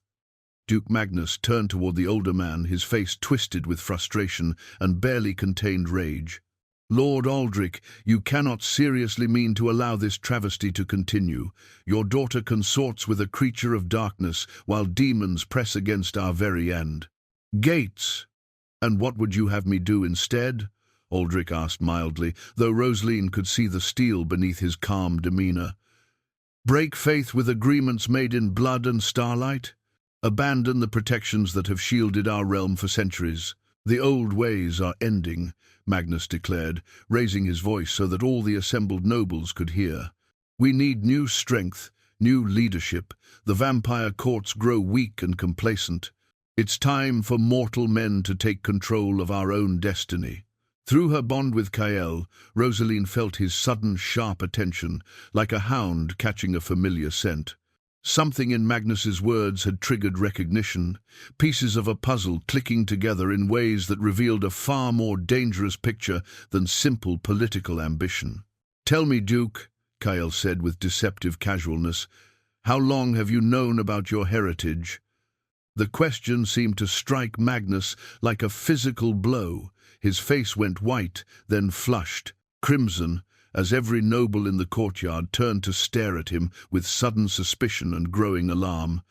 Duke Magnus turned toward the older man, his face twisted with frustration and barely contained rage. Lord Aldrich, you cannot seriously mean to allow this travesty to continue. Your daughter consorts with a creature of darkness, while demons press against our very end. Gates! And what would you have me do instead? Aldrich asked mildly, though Roselene could see the steel beneath his calm demeanor. Break faith with agreements made in blood and starlight? Abandon the protections that have shielded our realm for centuries. The old ways are ending, Magnus declared, raising his voice so that all the assembled nobles could hear. We need new strength, new leadership. The vampire courts grow weak and complacent. It's time for mortal men to take control of our own destiny. Through her bond with Kael, Roselene felt his sudden, sharp attention, like a hound catching a familiar scent. Something in Magnus's words had triggered recognition, pieces of a puzzle clicking together in ways that revealed a far more dangerous picture than simple political ambition. Tell me, Duke, Kael said with deceptive casualness, how long have you known about your heritage? The question seemed to strike Magnus like a physical blow. His face went white, then flushed, crimson, as every noble in the courtyard turned to stare at him with sudden suspicion and growing alarm.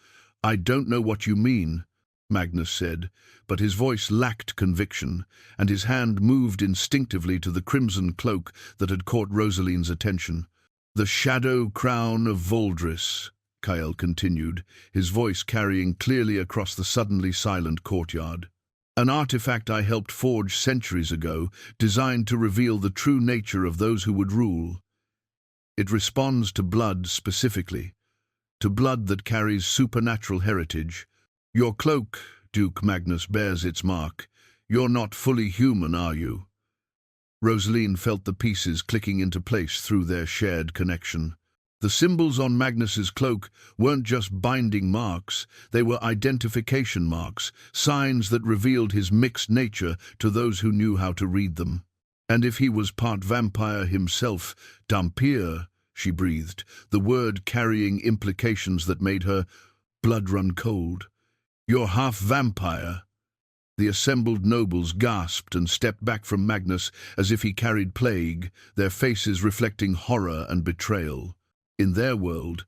I don't know what you mean, Magnus said, but his voice lacked conviction, and his hand moved instinctively to the crimson cloak that had caught Roselene's attention. The shadow crown of Valdris, Kael continued, his voice carrying clearly across the suddenly silent courtyard. An artifact I helped forge centuries ago, designed to reveal the true nature of those who would rule. It responds to blood specifically, to blood that carries supernatural heritage. Your cloak, Duke Magnus, bears its mark. You're not fully human, are you? Roselene felt the pieces clicking into place through their shared connection. The symbols on Magnus's cloak weren't just binding marks, they were identification marks, signs that revealed his mixed nature to those who knew how to read them. And if he was part vampire himself, Dampier, she breathed, the word carrying implications that made her blood run cold. You're half vampire. The assembled nobles gasped and stepped back from Magnus as if he carried plague, their faces reflecting horror and betrayal. In their world,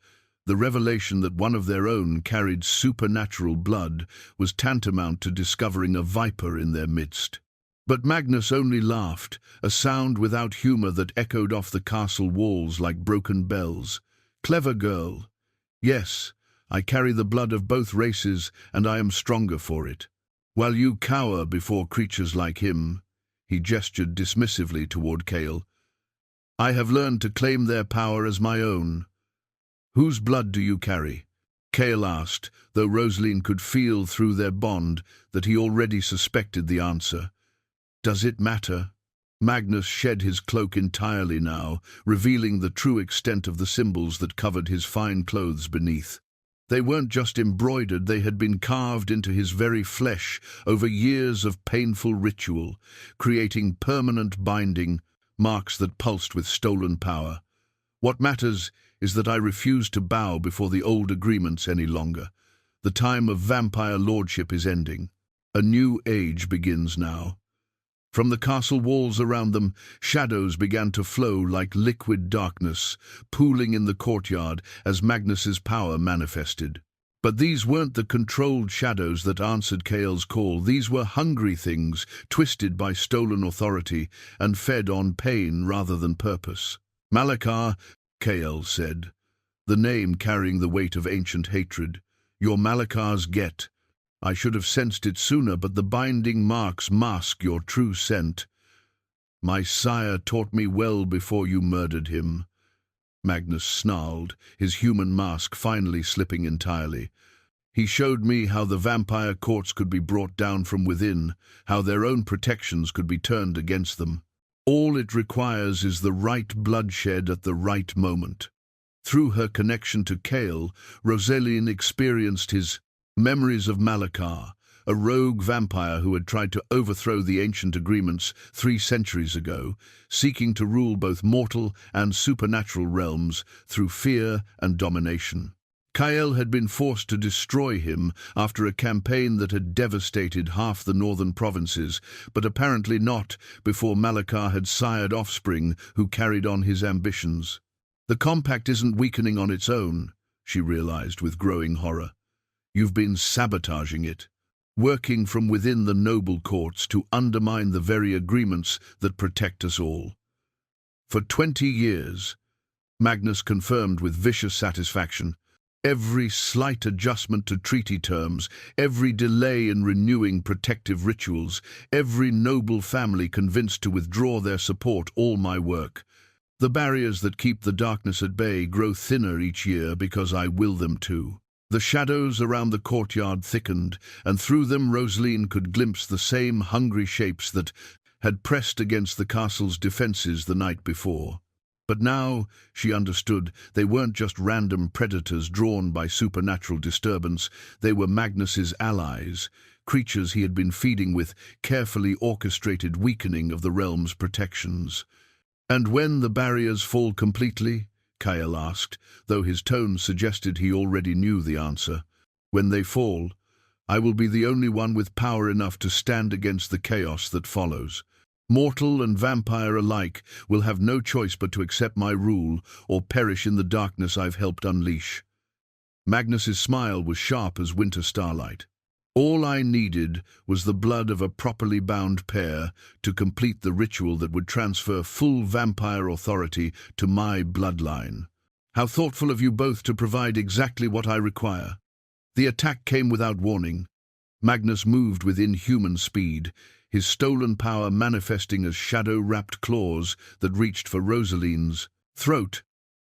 the revelation that one of their own carried supernatural blood was tantamount to discovering a viper in their midst. But Magnus only laughed, a sound without humor that echoed off the castle walls like broken bells. Clever girl. Yes, I carry the blood of both races, and I am stronger for it. While you cower before creatures like him, he gestured dismissively toward Kael, I have learned to claim their power as my own. Whose blood do you carry? Kael asked, though Roselene could feel through their bond that he already suspected the answer. Does it matter? Magnus shed his cloak entirely now, revealing the true extent of the symbols that covered his fine clothes beneath. They weren't just embroidered, they had been carved into his very flesh over years of painful ritual, creating permanent binding, marks that pulsed with stolen power. What matters is that I refuse to bow before the old agreements any longer. The time of vampire lordship is ending. A new age begins now. From the castle walls around them, shadows began to flow like liquid darkness, pooling in the courtyard as Magnus's power manifested. But these weren't the controlled shadows that answered Kael's call. These were hungry things, twisted by stolen authority and fed on pain rather than purpose. Malakar, Kael said, the name carrying the weight of ancient hatred. Your Malakar's get. I should have sensed it sooner, but the binding marks mask your true scent. My sire taught me well before you murdered him. Magnus snarled, his human mask finally slipping entirely. He showed me how the vampire courts could be brought down from within, how their own protections could be turned against them. All it requires is the right bloodshed at the right moment. Through her connection to Kael, Roselene experienced his memories of Malakar, a rogue vampire who had tried to overthrow the ancient agreements 3 centuries ago, seeking to rule both mortal and supernatural realms through fear and domination. Kael had been forced to destroy him after a campaign that had devastated half the northern provinces, but apparently not before Malakar had sired offspring who carried on his ambitions. The compact isn't weakening on its own, she realized with growing horror. You've been sabotaging it, working from within the noble courts to undermine the very agreements that protect us all. For 20 years, Magnus confirmed with vicious satisfaction, every slight adjustment to treaty terms, every delay in renewing protective rituals, every noble family convinced to withdraw their support, all my work. The barriers that keep the darkness at bay grow thinner each year because I will them to. The shadows around the courtyard thickened, and through them Roselene could glimpse the same hungry shapes that had pressed against the castle's defenses the night before. But now, she understood, they weren't just random predators drawn by supernatural disturbance. They were Magnus's allies, creatures he had been feeding with carefully orchestrated weakening of the realm's protections. And when the barriers fall completely? Kael asked, though his tone suggested he already knew the answer. When they fall, I will be the only one with power enough to stand against the chaos that follows. Mortal and vampire alike will have no choice but to accept my rule or perish in the darkness I've helped unleash. Magnus's smile was sharp as winter starlight. All I needed was the blood of a properly bound pair to complete the ritual that would transfer full vampire authority to my bloodline. How thoughtful of you both to provide exactly what I require. The attack came without warning. Magnus moved with inhuman speed, his stolen power manifesting as shadow-wrapped claws that reached for Roselene's throat.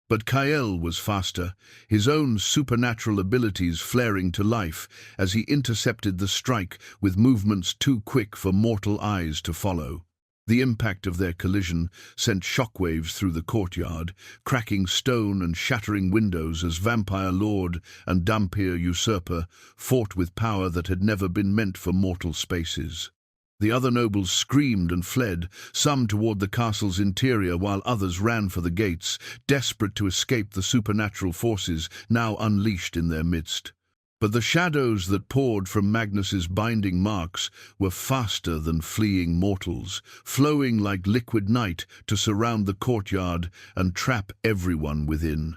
But Kael was faster, his own supernatural abilities flaring to life as he intercepted the strike with movements too quick for mortal eyes to follow. The impact of their collision sent shockwaves through the courtyard, cracking stone and shattering windows as Vampire Lord and Vampire Usurper fought with power that had never been meant for mortal spaces. The other nobles screamed and fled, some toward the castle's interior while others ran for the gates, desperate to escape the supernatural forces now unleashed in their midst. But the shadows that poured from Magnus's binding marks were faster than fleeing mortals, flowing like liquid night to surround the courtyard and trap everyone within.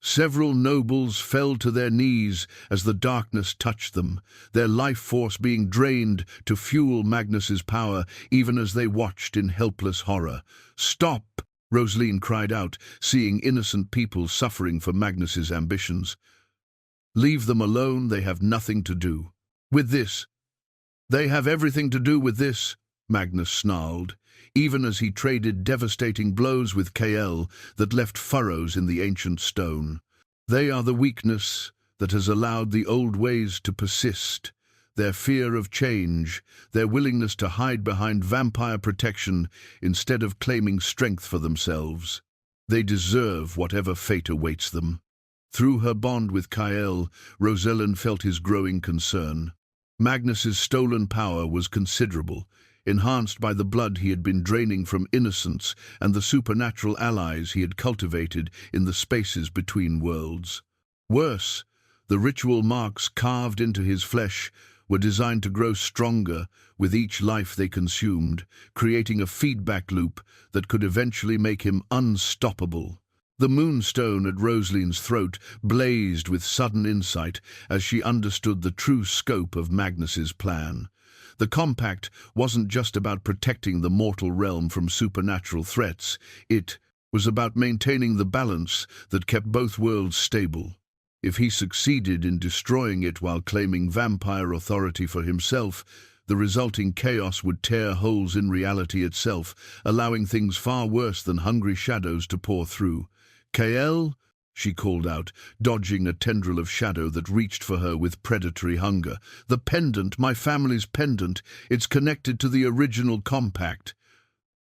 Several nobles fell to their knees as the darkness touched them, their life force being drained to fuel Magnus's power even as they watched in helpless horror. "Stop!" Roselene cried out, seeing innocent people suffering for Magnus's ambitions. "Leave them alone, they have nothing to do with this." "They have everything to do with this," Magnus snarled, even as he traded devastating blows with Kael that left furrows in the ancient stone. "They are the weakness, that has allowed the old ways to persist, their fear of change, their willingness to hide behind vampire protection instead of claiming strength for themselves. They deserve whatever fate awaits them. Through her bond with Kael, Roselene felt his growing concern. Magnus's stolen power was considerable, enhanced by the blood he had been draining from innocents and the supernatural allies he had cultivated in the spaces between worlds. Worse, the ritual marks carved into his flesh were designed to grow stronger with each life they consumed, creating a feedback loop that could eventually make him unstoppable. The moonstone at Roselene's throat blazed with sudden insight as she understood the true scope of Magnus's plan. The compact wasn't just about protecting the mortal realm from supernatural threats. It was about maintaining the balance that kept both worlds stable. If he succeeded in destroying it while claiming vampire authority for himself, the resulting chaos would tear holes in reality itself, allowing things far worse than hungry shadows to pour through. "Kael," she called out, dodging a tendril of shadow that reached for her with predatory hunger. "The pendant, my family's pendant, it's connected to the original compact."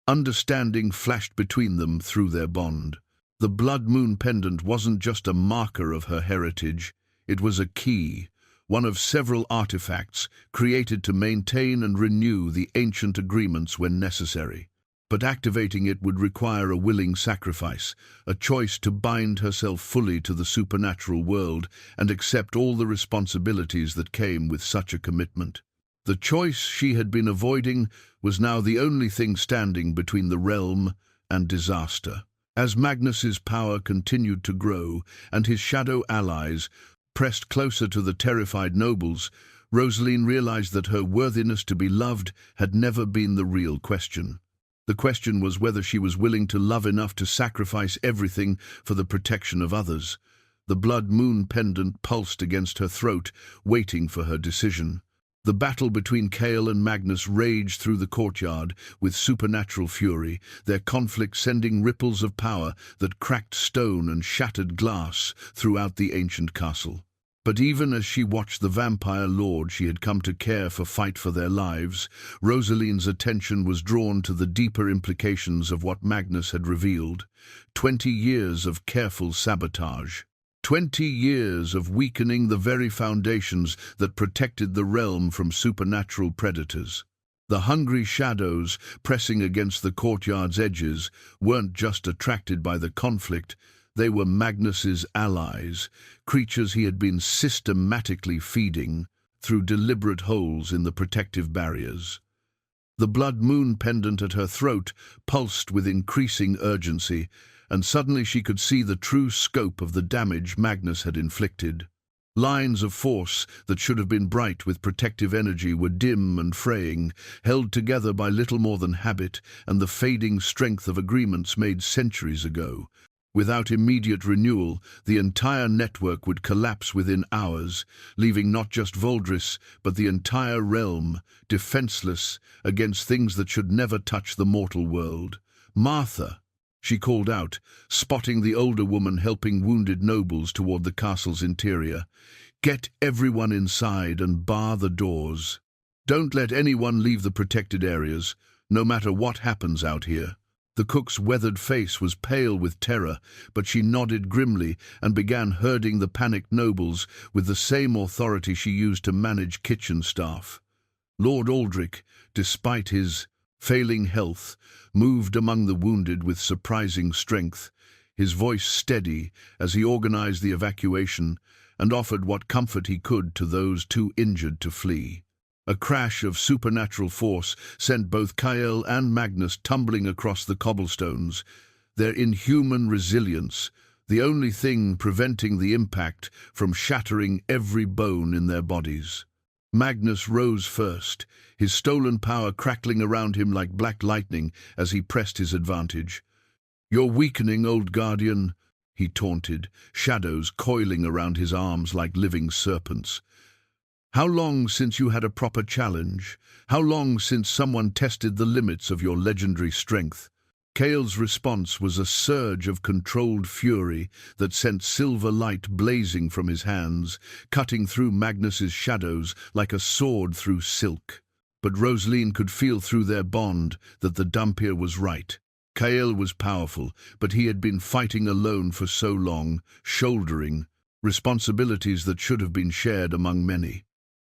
Understanding flashed between them through their bond. The blood moon pendant wasn't just a marker of her heritage, it was a key, one of several artifacts created to maintain and renew the ancient agreements when necessary. But activating it would require a willing sacrifice, a choice to bind herself fully to the supernatural world and accept all the responsibilities that came with such a commitment. The choice she had been avoiding was now the only thing standing between the realm and disaster. As Magnus's power continued to grow and his shadow allies pressed closer to the terrified nobles, Roselene realized that her worthiness to be loved had never been the real question. The question was whether she was willing to love enough to sacrifice everything for the protection of others. The blood moon pendant pulsed against her throat, waiting for her decision. The battle between Kael and Magnus raged through the courtyard with supernatural fury, their conflict sending ripples of power that cracked stone and shattered glass throughout the ancient castle. But even as she watched the vampire lord she had come to care for fight for their lives, Roselene's attention was drawn to the deeper implications of what Magnus had revealed. 20 years of careful sabotage. 20 years of weakening the very foundations that protected the realm from supernatural predators. The hungry shadows pressing against the courtyard's edges weren't just attracted by the conflict, they were Magnus's allies, creatures he had been systematically feeding through deliberate holes in the protective barriers. The blood moon pendant at her throat pulsed with increasing urgency, and suddenly she could see the true scope of the damage Magnus had inflicted. Lines of force that should have been bright with protective energy were dim and fraying, held together by little more than habit and the fading strength of agreements made centuries ago. Without immediate renewal, the entire network would collapse within hours, leaving not just Valdris, but the entire realm, defenseless against things that should never touch the mortal world. "Martha," she called out, spotting the older woman helping wounded nobles toward the castle's interior. "Get everyone inside and bar the doors. Don't let anyone leave the protected areas, no matter what happens out here." The cook's weathered face was pale with terror, but she nodded grimly and began herding the panicked nobles with the same authority she used to manage kitchen staff. Lord Aldrich, despite his failing health, moved among the wounded with surprising strength, his voice steady as he organized the evacuation and offered what comfort he could to those too injured to flee. A crash of supernatural force sent both Kael and Magnus tumbling across the cobblestones, their inhuman resilience the only thing preventing the impact from shattering every bone in their bodies. Magnus rose first, his stolen power crackling around him like black lightning as he pressed his advantage. "You're weakening, old guardian," he taunted, shadows coiling around his arms like living serpents. "How long since you had a proper challenge? How long since someone tested the limits of your legendary strength?" Kael's response was a surge of controlled fury that sent silver light blazing from his hands, cutting through Magnus's shadows like a sword through silk. But Roselene could feel through their bond that the Vampire was right. Kael was powerful, but he had been fighting alone for so long, shouldering responsibilities that should have been shared among many.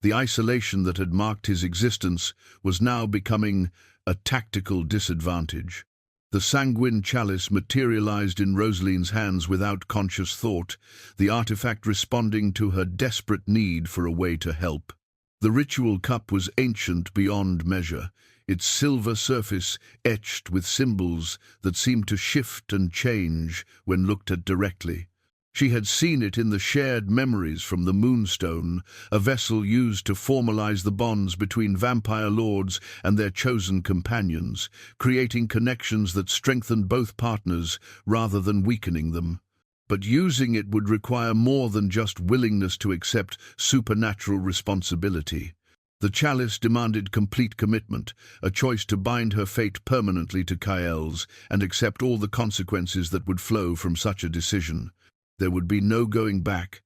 The isolation that had marked his existence was now becoming a tactical disadvantage. The sanguine chalice materialized in Roselene's hands without conscious thought, the artifact responding to her desperate need for a way to help. The ritual cup was ancient beyond measure, its silver surface etched with symbols that seemed to shift and change when looked at directly. She had seen it in the shared memories from the Moonstone, a vessel used to formalize the bonds between vampire lords and their chosen companions, creating connections that strengthened both partners rather than weakening them. But using it would require more than just willingness to accept supernatural responsibility. The chalice demanded complete commitment, a choice to bind her fate permanently to Kael's and accept all the consequences that would flow from such a decision. There would be no going back,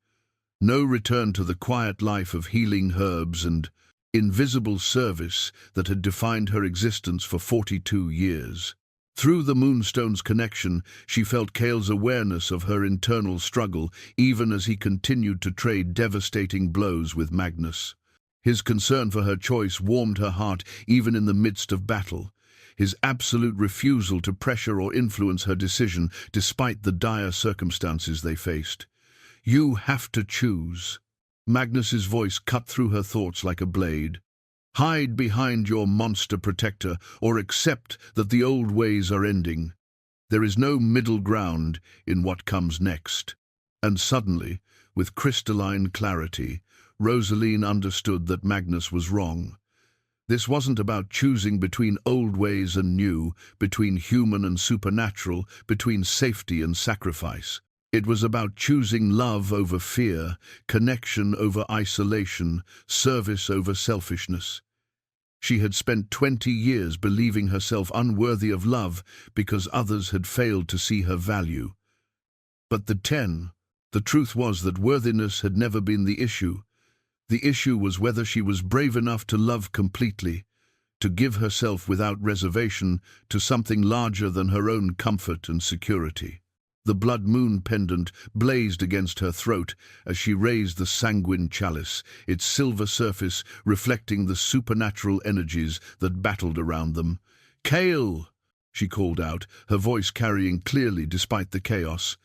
no return to the quiet life of healing herbs and invisible service that had defined her existence for 42 years. Through the Moonstone's connection, she felt Kael's awareness of her internal struggle, even as he continued to trade devastating blows with Magnus. His concern for her choice warmed her heart even in the midst of battle. His absolute refusal to pressure or influence her decision despite the dire circumstances they faced. "You have to choose." Magnus's voice cut through her thoughts like a blade. "Hide behind your monster protector or accept that the old ways are ending. There is no middle ground in what comes next." And suddenly, with crystalline clarity, Roselene understood that Magnus was wrong. This wasn't about choosing between old ways and new, between human and supernatural, between safety and sacrifice. It was about choosing love over fear, connection over isolation, service over selfishness. She had spent 20 years believing herself unworthy of love because others had failed to see her value. But the truth was that worthiness had never been the issue. The issue was whether she was brave enough to love completely, to give herself without reservation to something larger than her own comfort and security. The blood moon pendant blazed against her throat as she raised the sanguine chalice, its silver surface reflecting the supernatural energies that battled around them. "Kael!" she called out, her voice carrying clearly despite the chaos.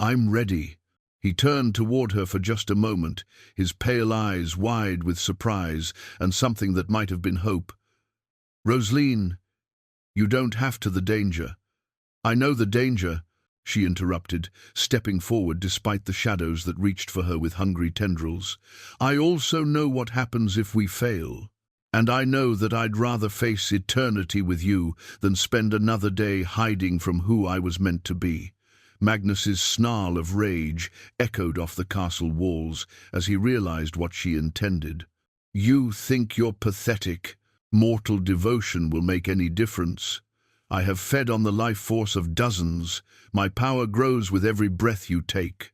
"I'm ready." He turned toward her for just a moment, his pale eyes wide with surprise and something that might have been hope. "Roselene, you don't have to the danger." "I know the danger," she interrupted, stepping forward despite the shadows that reached for her with hungry tendrils. "I also know what happens if we fail. And I know that I'd rather face eternity with you than spend another day hiding from who I was meant to be." Magnus's snarl of rage echoed off the castle walls as he realized what she intended. "You think you're pathetic. Mortal devotion will make any difference. I have fed on the life force of dozens. My power grows with every breath you take."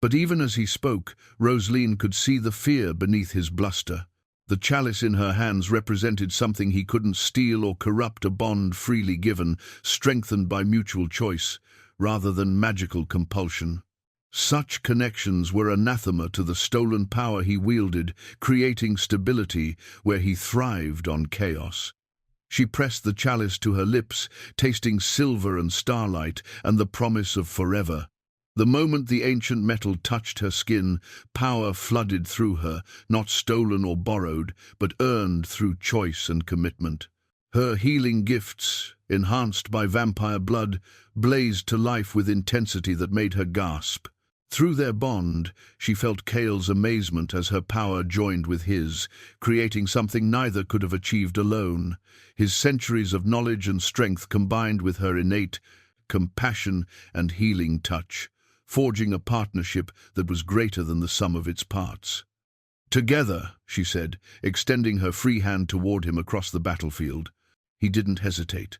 But even as he spoke, Roselene could see the fear beneath his bluster. The chalice in her hands represented something he couldn't steal or corrupt, a bond freely given, strengthened by mutual choice, rather than magical compulsion. Such connections were anathema to the stolen power he wielded, creating stability where he thrived on chaos. She pressed the chalice to her lips, tasting silver and starlight and the promise of forever. The moment the ancient metal touched her skin, power flooded through her, not stolen or borrowed, but earned through choice and commitment. Her healing gifts, enhanced by vampire blood, blazed to life with intensity that made her gasp. Through their bond, she felt Kael's amazement as her power joined with his, creating something neither could have achieved alone. His centuries of knowledge and strength combined with her innate compassion and healing touch, forging a partnership that was greater than the sum of its parts. "Together," she said, extending her free hand toward him across the battlefield. He didn't hesitate.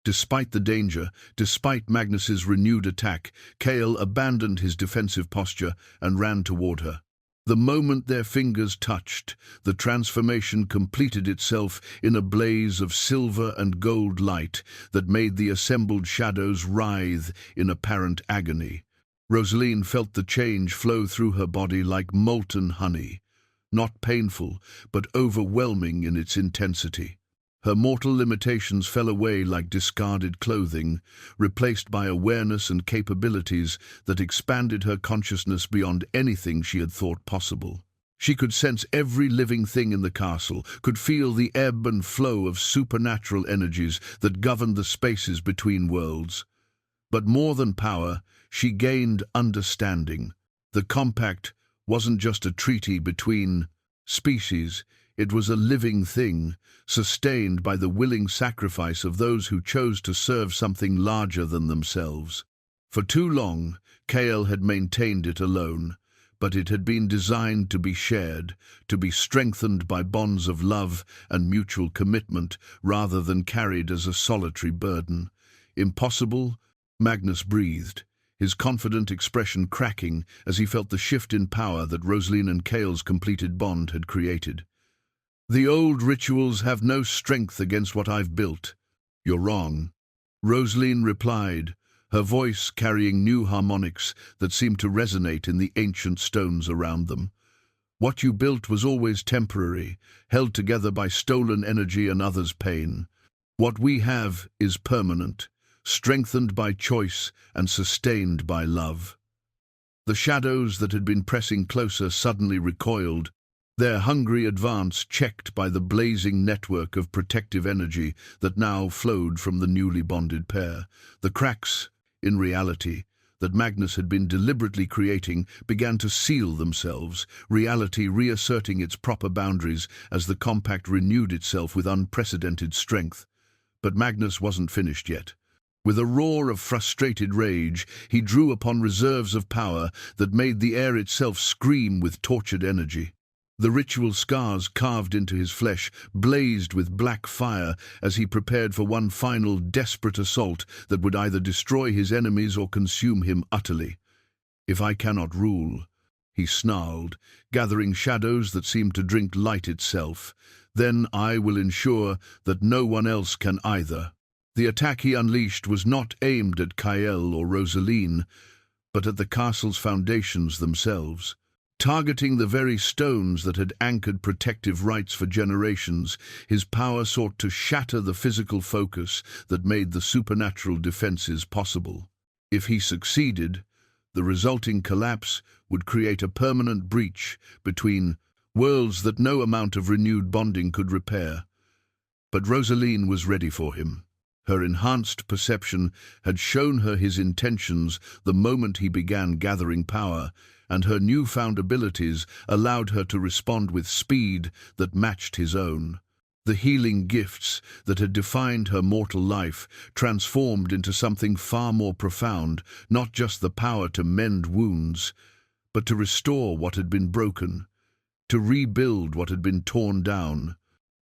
Despite the danger, despite Magnus's renewed attack, Kael abandoned his defensive posture and ran toward her. The moment their fingers touched, the transformation completed itself in a blaze of silver and gold light that made the assembled shadows writhe in apparent agony. Roselene felt the change flow through her body like molten honey, not painful, but overwhelming in its intensity. Her mortal limitations fell away like discarded clothing, replaced by awareness and capabilities that expanded her consciousness beyond anything she had thought possible. She could sense every living thing in the castle, could feel the ebb and flow of supernatural energies that governed the spaces between worlds. But more than power, she gained understanding. The compact wasn't just a treaty between species, it was a living thing, sustained by the willing sacrifice of those who chose to serve something larger than themselves. For too long, Kael had maintained it alone, but it had been designed to be shared, to be strengthened by bonds of love and mutual commitment rather than carried as a solitary burden. Impossible? Magnus breathed, his confident expression cracking as he felt the shift in power that Roselene and Kael's completed bond had created. "The old rituals have no strength against what I've built." "You're wrong," Roselene replied, her voice carrying new harmonics that seemed to resonate in the ancient stones around them. "What you built was always temporary, held together by stolen energy and others' pain. What we have is permanent, strengthened by choice and sustained by love." The shadows that had been pressing closer suddenly recoiled, their hungry advance checked by the blazing network of protective energy that now flowed from the newly bonded pair. The cracks, in reality, that Magnus had been deliberately creating began to seal themselves, reality reasserting its proper boundaries as the compact renewed itself with unprecedented strength. But Magnus wasn't finished yet. With a roar of frustrated rage, he drew upon reserves of power that made the air itself scream with tortured energy. The ritual scars carved into his flesh blazed with black fire as he prepared for one final desperate assault that would either destroy his enemies or consume him utterly. "If I cannot rule," he snarled, gathering shadows that seemed to drink light itself, "then I will ensure that no one else can either." The attack he unleashed was not aimed at Kael or Roselene, but at the castle's foundations themselves. Targeting the very stones that had anchored protective rights for generations, his power sought to shatter the physical focus that made the supernatural defenses possible. If he succeeded, the resulting collapse would create a permanent breach between worlds that no amount of renewed bonding could repair. But Roselene was ready for him. Her enhanced perception had shown her his intentions the moment he began gathering power, and her newfound abilities allowed her to respond with speed that matched his own. The healing gifts that had defined her mortal life transformed into something far more profound, not just the power to mend wounds, but to restore what had been broken, to rebuild what had been torn down.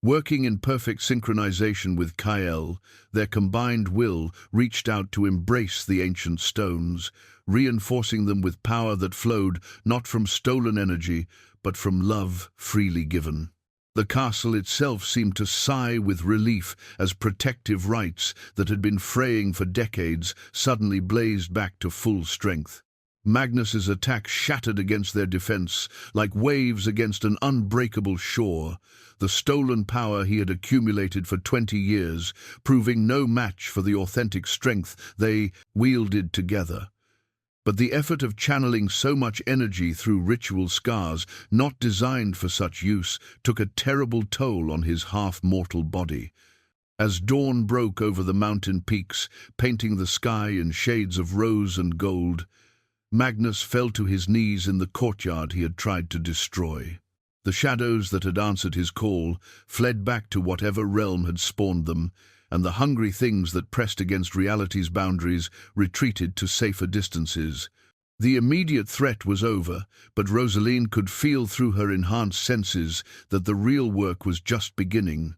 Working in perfect synchronization with Kael, their combined will reached out to embrace the ancient stones, reinforcing them with power that flowed not from stolen energy, but from love freely given. The castle itself seemed to sigh with relief as protective rights that had been fraying for decades suddenly blazed back to full strength. Magnus's attack shattered against their defense like waves against an unbreakable shore, the stolen power he had accumulated for 20 years, proving no match for the authentic strength they wielded together. But the effort of channeling so much energy through ritual scars, not designed for such use, took a terrible toll on his half-mortal body. As dawn broke over the mountain peaks, painting the sky in shades of rose and gold, Magnus fell to his knees in the courtyard he had tried to destroy. The shadows that had answered his call fled back to whatever realm had spawned them, and the hungry things that pressed against reality's boundaries retreated to safer distances. The immediate threat was over, but Roselene could feel through her enhanced senses that the real work was just beginning.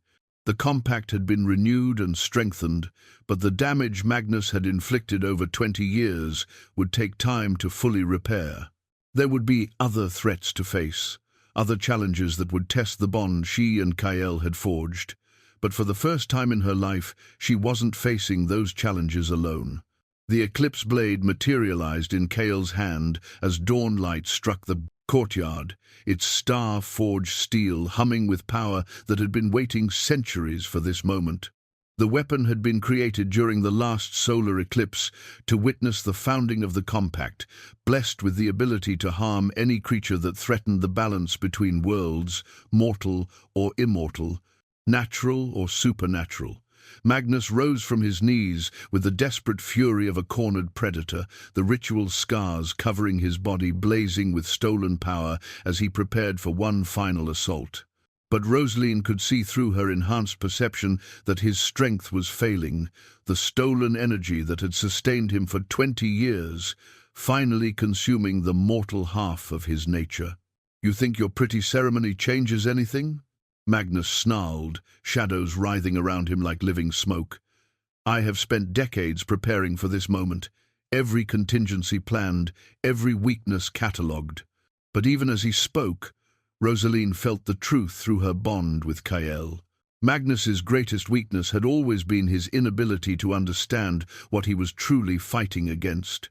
The compact had been renewed and strengthened, but the damage Magnus had inflicted over 20 years would take time to fully repair. There would be other threats to face, other challenges that would test the bond she and Kael had forged. But for the first time in her life, she wasn't facing those challenges alone. The eclipse blade materialized in Kael's hand as dawn light struck the courtyard, its star-forged steel humming with power that had been waiting centuries for this moment. The weapon had been created during the last solar eclipse to witness the founding of the compact, blessed with the ability to harm any creature that threatened the balance between worlds, mortal or immortal, natural or supernatural. Magnus rose from his knees with the desperate fury of a cornered predator, the ritual scars covering his body blazing with stolen power as he prepared for one final assault. But Roselene could see through her enhanced perception that his strength was failing, the stolen energy that had sustained him for 20 years, finally consuming the mortal half of his nature. "You think your pretty ceremony changes anything?" Magnus snarled, shadows writhing around him like living smoke. "I have spent decades preparing for this moment, every contingency planned, every weakness catalogued." But even as he spoke, Roselene felt the truth through her bond with Kael. Magnus's greatest weakness had always been his inability to understand what he was truly fighting against.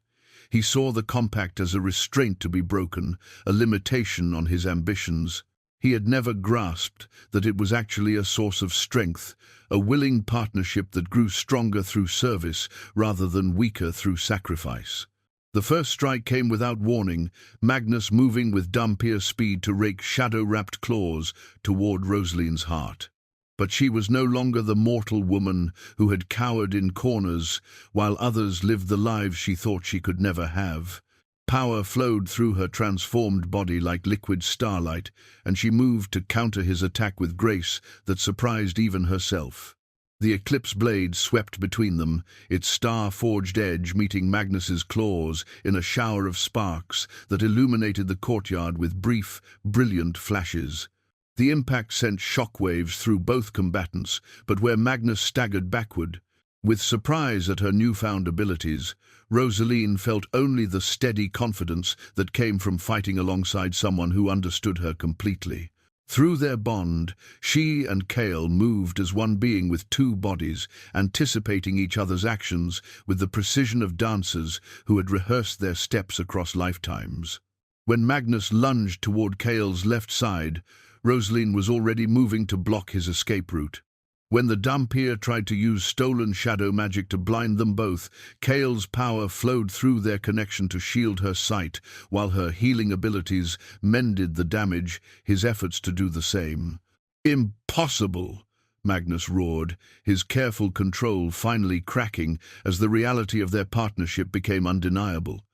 He saw the compact as a restraint to be broken, a limitation on his ambitions. He had never grasped that it was actually a source of strength, a willing partnership that grew stronger through service rather than weaker through sacrifice. The first strike came without warning, Magnus moving with Vampire speed to rake shadow-wrapped claws toward Roselene's heart. But she was no longer the mortal woman who had cowered in corners while others lived the lives she thought she could never have. Power flowed through her transformed body like liquid starlight, and she moved to counter his attack with grace that surprised even herself. The eclipse blade swept between them, its star-forged edge meeting Magnus's claws in a shower of sparks that illuminated the courtyard with brief, brilliant flashes. The impact sent shockwaves through both combatants, but where Magnus staggered backward, with surprise at her newfound abilities, Roselene felt only the steady confidence that came from fighting alongside someone who understood her completely. Through their bond, she and Kael moved as one being with two bodies, anticipating each other's actions with the precision of dancers who had rehearsed their steps across lifetimes. When Magnus lunged toward Kael's left side, Roselene was already moving to block his escape route. When the Vampire tried to use stolen shadow magic to blind them both, Kael's power flowed through their connection to shield her sight, while her healing abilities mended the damage, his efforts to do the same. "Impossible!" Magnus roared, his careful control finally cracking as the reality of their partnership became undeniable.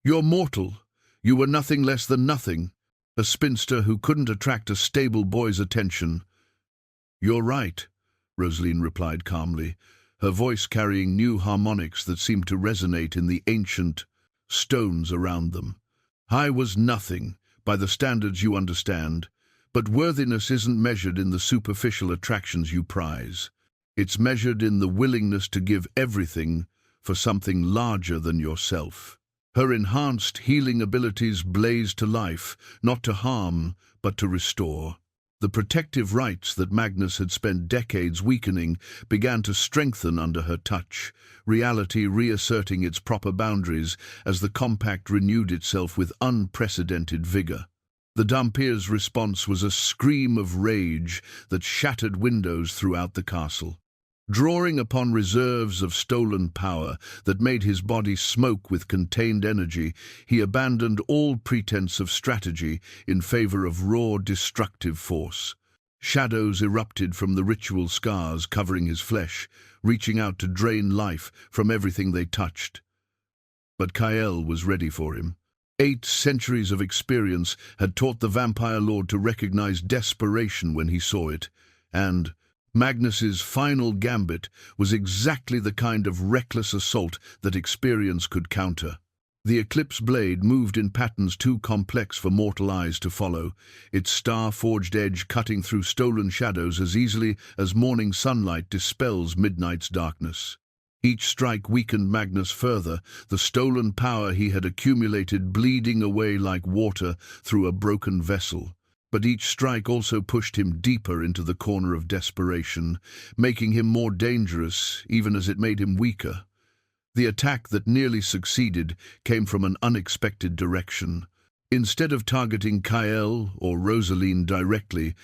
"You're mortal. You were nothing less than nothing, a spinster who couldn't attract a stable boy's attention." "You're right," Roselene replied calmly, her voice carrying new harmonics that seemed to resonate in the ancient stones around them. "I was nothing, by the standards you understand, but worthiness isn't measured in the superficial attractions you prize. It's measured in the willingness to give everything for something larger than yourself." Her enhanced healing abilities blazed to life, not to harm, but to restore. The protective rites that Magnus had spent decades weakening began to strengthen under her touch, reality reasserting its proper boundaries as the compact renewed itself with unprecedented vigor. The Vampire's response was a scream of rage that shattered windows throughout the castle. Drawing upon reserves of stolen power that made his body smoke with contained energy, he abandoned all pretense of strategy in favor of raw, destructive force. Shadows erupted from the ritual scars covering his flesh, reaching out to drain life from everything they touched. But Kael was ready for him. 8 centuries of experience had taught the Vampire Lord to recognize desperation when he saw it, and Magnus's final gambit was exactly the kind of reckless assault that experience could counter. The eclipse blade moved in patterns too complex for mortal eyes to follow, its star-forged edge cutting through stolen shadows as easily as morning sunlight dispels midnight's darkness. Each strike weakened Magnus further, the stolen power he had accumulated bleeding away like water through a broken vessel. But each strike also pushed him deeper into the corner of desperation, making him more dangerous even as it made him weaker. The attack that nearly succeeded came from an unexpected direction. Instead of targeting Kael or Roselene directly,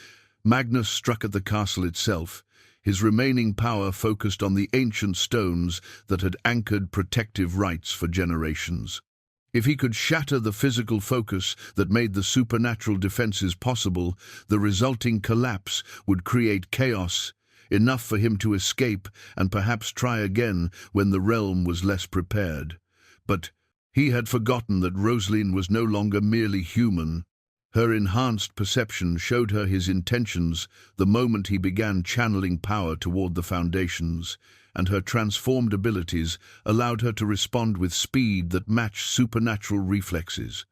Magnus struck at the castle itself. His remaining power focused on the ancient stones that had anchored protective rites for generations. If he could shatter the physical focus that made the supernatural defenses possible, the resulting collapse would create chaos, enough for him to escape and perhaps try again when the realm was less prepared. But he had forgotten that Roselene was no longer merely human. Her enhanced perception showed her his intentions the moment he began channeling power toward the foundations, and her transformed abilities allowed her to respond with speed that matched supernatural reflexes.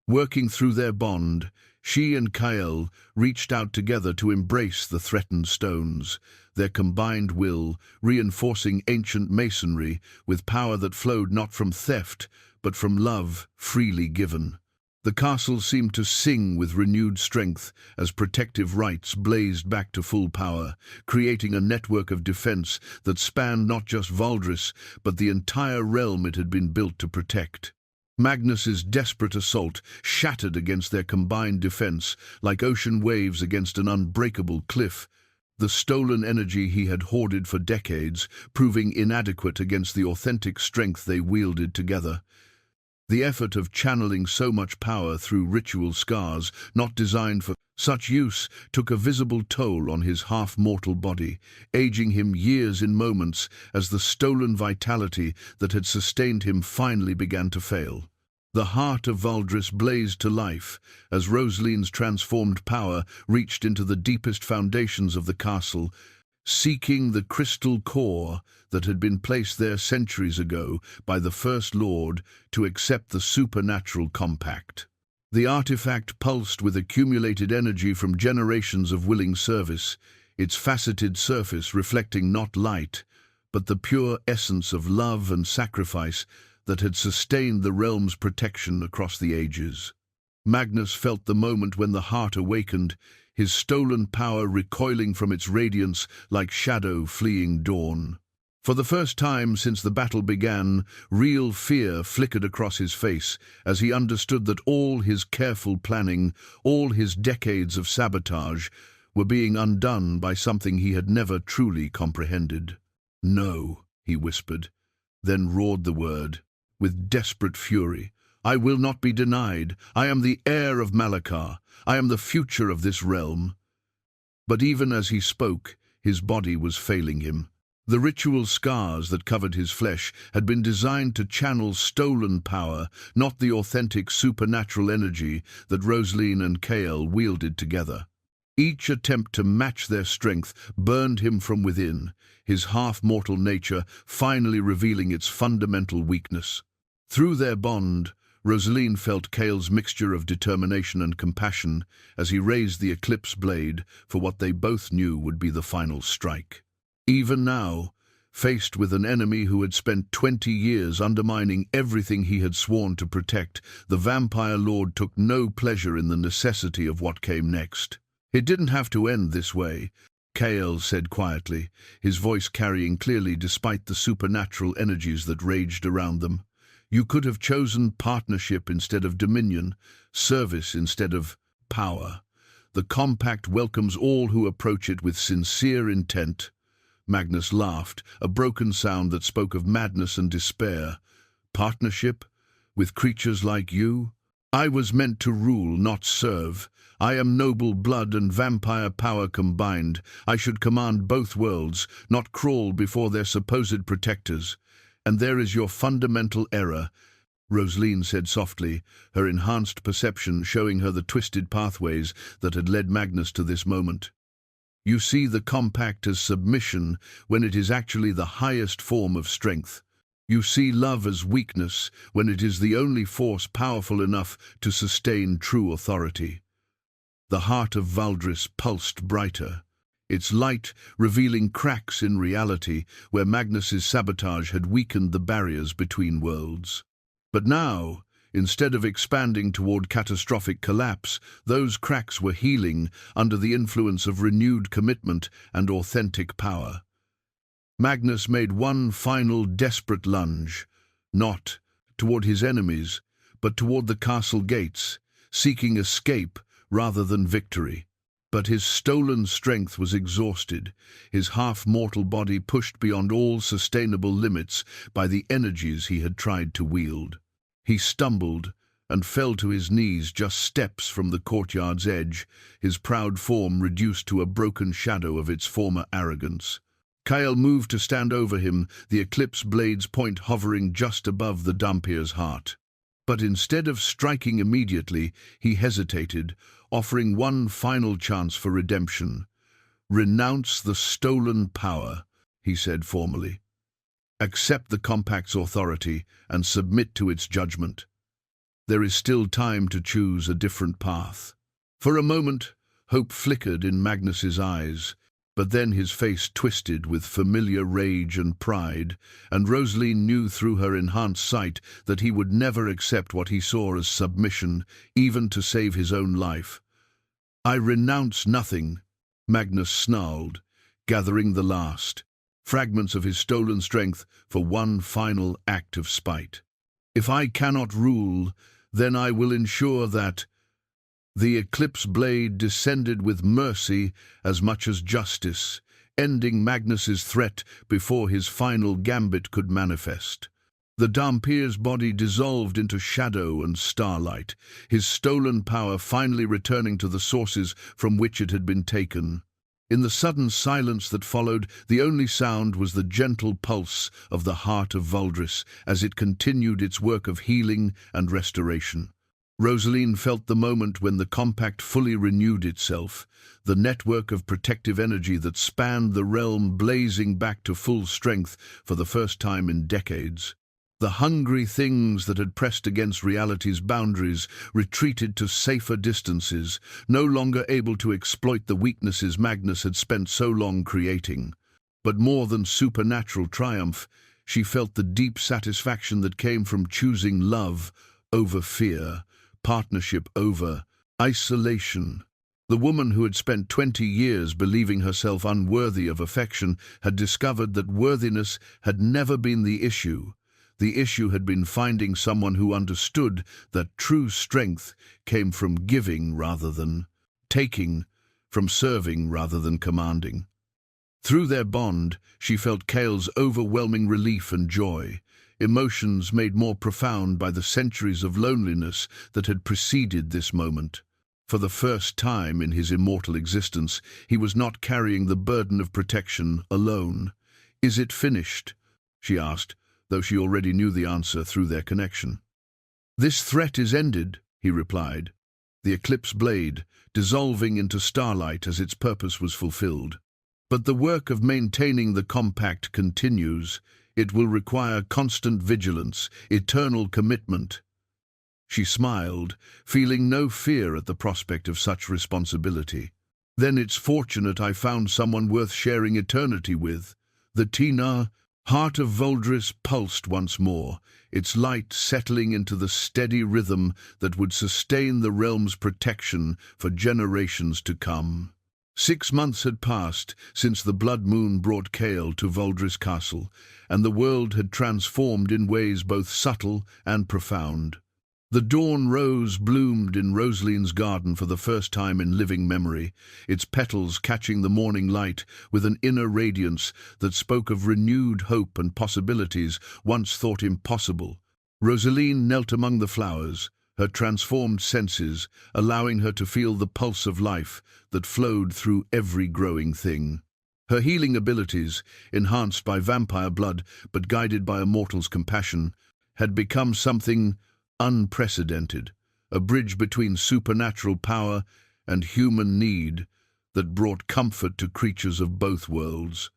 Working through their bond, she and Kael reached out together to embrace the threatened stones, their combined will reinforcing ancient masonry with power that flowed not from theft, but from love freely given. The castle seemed to sing with renewed strength as protective rites blazed back to full power, creating a network of defense that spanned not just Valdris, but the entire realm it had been built to protect. Magnus's desperate assault shattered against their combined defense like ocean waves against an unbreakable cliff, the stolen energy he had hoarded for decades proving inadequate against the authentic strength they wielded together. The effort of channeling so much power through ritual scars not designed for such use took a visible toll on his half-mortal body, aging him years in moments as the stolen vitality that had sustained him finally began to fail. The heart of Valdris blazed to life as Roselene's transformed power reached into the deepest foundations of the castle, seeking the crystal core that had been placed there centuries ago by the First Lord to accept the supernatural compact. The artifact pulsed with accumulated energy from generations of willing service, its faceted surface reflecting not light, but the pure essence of love and sacrifice that had sustained the realm's protection across the ages. Magnus felt the moment when the heart awakened, his stolen power recoiling from its radiance like shadow fleeing dawn. For the first time since the battle began, real fear flickered across his face as he understood that all his careful planning, all his decades of sabotage, were being undone by something he had never truly comprehended. "No," he whispered, then roared the word, with desperate fury. "I will not be denied. I am the heir of Malakar. I am the future of this realm." But even as he spoke, his body was failing him. The ritual scars that covered his flesh had been designed to channel stolen power, not the authentic supernatural energy that Roselene and Kael wielded together. Each attempt to match their strength burned him from within, his half-mortal nature finally revealing its fundamental weakness. Through their bond, Roselene felt Kael's mixture of determination and compassion as he raised the eclipse blade for what they both knew would be the final strike. Even now, faced with an enemy who had spent 20 years undermining everything he had sworn to protect, the Vampire Lord took no pleasure in the necessity of what came next. "It didn't have to end this way," Kael said quietly, his voice carrying clearly despite the supernatural energies that raged around them. "You could have chosen partnership instead of dominion, service instead of power. The compact welcomes all who approach it with sincere intent." Magnus laughed, a broken sound that spoke of madness and despair. "Partnership? With creatures like you? I was meant to rule, not serve. I am noble blood and vampire power combined. I should command both worlds, not crawl before their supposed protectors. And there is your fundamental error," Roselene said softly, her enhanced perception showing her the twisted pathways that had led Magnus to this moment. "You see the compact as submission when it is actually the highest form of strength. You see love as weakness when it is the only force powerful enough to sustain true authority. The heart of Valdris pulsed brighter, its light revealing cracks in reality where Magnus's sabotage had weakened the barriers between worlds. But now, instead of expanding toward catastrophic collapse, those cracks were healing under the influence of renewed commitment and authentic power. Magnus made one final desperate lunge, not toward his enemies, but toward the castle gates, seeking escape rather than victory. But his stolen strength was exhausted, his half-mortal body pushed beyond all sustainable limits by the energies he had tried to wield. He stumbled and fell to his knees just steps from the courtyard's edge, his proud form reduced to a broken shadow of its former arrogance. Kael moved to stand over him, the eclipse blade's point hovering just above the Dampier's heart. But instead of striking immediately, he hesitated, offering one final chance for redemption. "Renounce the stolen power," he said formally. "Accept the compact's authority and submit to its judgment. There is still time to choose a different path." For a moment, hope flickered in Magnus's eyes, but then his face twisted with familiar rage and pride, and Roselene knew through her enhanced sight that he would never accept what he saw as submission, even to save his own life. "I renounce nothing," Magnus snarled, gathering the last fragments of his stolen strength for one final act of spite. "If I cannot rule, then I will ensure that—" The eclipse blade descended with mercy as much as justice, ending Magnus's threat before his final gambit could manifest. The Dampier's body dissolved into shadow and starlight, his stolen power finally returning to the sources from which it had been taken. In the sudden silence that followed, the only sound was the gentle pulse of the heart of Valdris as it continued its work of healing and restoration. Roselene felt the moment when the compact fully renewed itself, the network of protective energy that spanned the realm blazing back to full strength for the first time in decades. The hungry things that had pressed against reality's boundaries retreated to safer distances, no longer able to exploit the weaknesses Magnus had spent so long creating. But more than supernatural triumph, she felt the deep satisfaction that came from choosing love over fear, partnership over isolation. The woman who had spent 20 years believing herself unworthy of affection had discovered that worthiness had never been the issue. The issue had been finding someone who understood that true strength came from giving rather than taking, from serving rather than commanding. Through their bond, she felt Kael's overwhelming relief and joy, emotions made more profound by the centuries of loneliness that had preceded this moment. For the first time in his immortal existence, he was not carrying the burden of protection alone. "Is it finished?" she asked, though she already knew the answer through their connection. "This threat is ended," he replied, the eclipse blade dissolving into starlight as its purpose was fulfilled. "But the work of maintaining the compact continues. It will require constant vigilance, eternal commitment." She smiled, feeling no fear at the prospect of such responsibility. "Then it's fortunate I found someone worth sharing eternity with." The heart of Valdris pulsed once more, its light settling into the steady rhythm that would sustain the realm's protection for generations to come. 6 months had passed since the blood moon brought Kael to Valdris Castle, and the world had transformed in ways both subtle and profound. The dawn rose bloomed in Roselene's garden for the first time in living memory, its petals catching the morning light with an inner radiance that spoke of renewed hope and possibilities once thought impossible. Roselene knelt among the flowers, her transformed senses allowing her to feel the pulse of life that flowed through every growing thing. Her healing abilities, enhanced by vampire blood but guided by a mortal's compassion, had become something unprecedented, a bridge between supernatural power and human need that brought comfort to creatures of both worlds.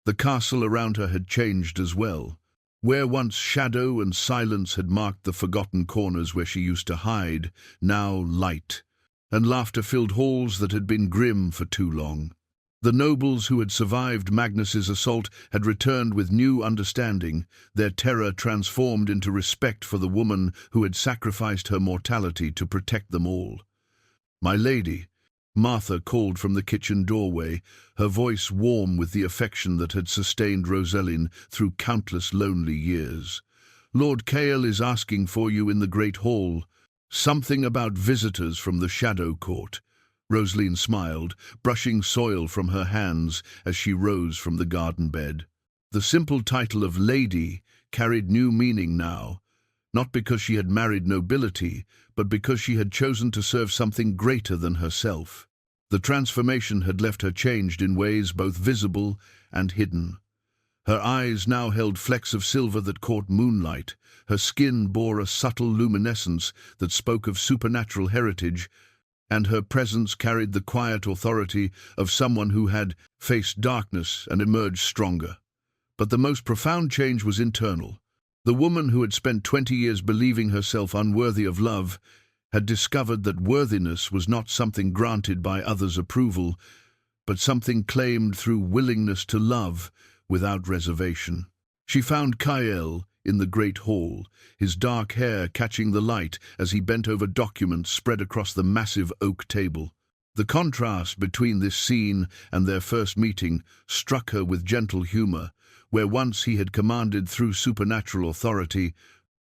The castle around her had changed as well. Where once shadow and silence had marked the forgotten corners where she used to hide, now light, and laughter filled halls that had been grim for too long. The nobles who had survived Magnus's assault had returned with new understanding, their terror transformed into respect for the woman who had sacrificed her mortality to protect them all. "My lady," Martha called from the kitchen doorway, her voice warm with the affection that had sustained Roselene through countless lonely years. "Lord Kael is asking for you in the great hall. Something about visitors from the Shadow Court." Roselene smiled, brushing soil from her hands as she rose from the garden bed. The simple title of lady carried new meaning now, not because she had married nobility, but because she had chosen to serve something greater than herself. The transformation had left her changed in ways both visible and hidden. Her eyes now held flecks of silver that caught moonlight, her skin bore a subtle luminescence that spoke of supernatural heritage, and her presence carried the quiet authority of someone who had faced darkness and emerged stronger. But the most profound change was internal. The woman who had spent 20 years believing herself unworthy of love had discovered that worthiness was not something granted by others' approval, but something claimed through willingness to love without reservation. She found Kael in the great hall, his dark hair catching the light as he bent over documents spread across the massive oak table. The contrast between this scene and their first meeting struck her with gentle humor. Where once he had commanded through supernatural authority,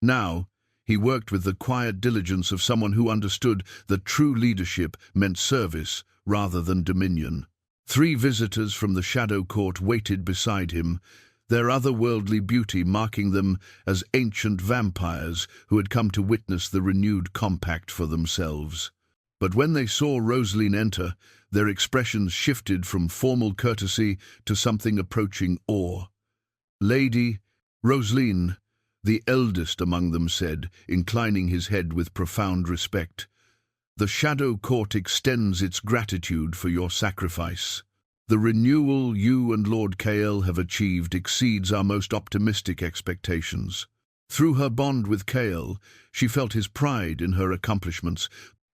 now he worked with the quiet diligence of someone who understood that true leadership meant service rather than dominion. 3 visitors from the Shadow Court waited beside him, their otherworldly beauty marking them as ancient vampires who had come to witness the renewed compact for themselves. But when they saw Roselene enter, their expressions shifted from formal courtesy to something approaching awe. "Lady Roselene," the eldest among them said, inclining his head with profound respect, "the Shadow Court extends its gratitude for your sacrifice. The renewal you and Lord Kael have achieved exceeds our most optimistic expectations." Through her bond with Kael, she felt his pride in her accomplishments,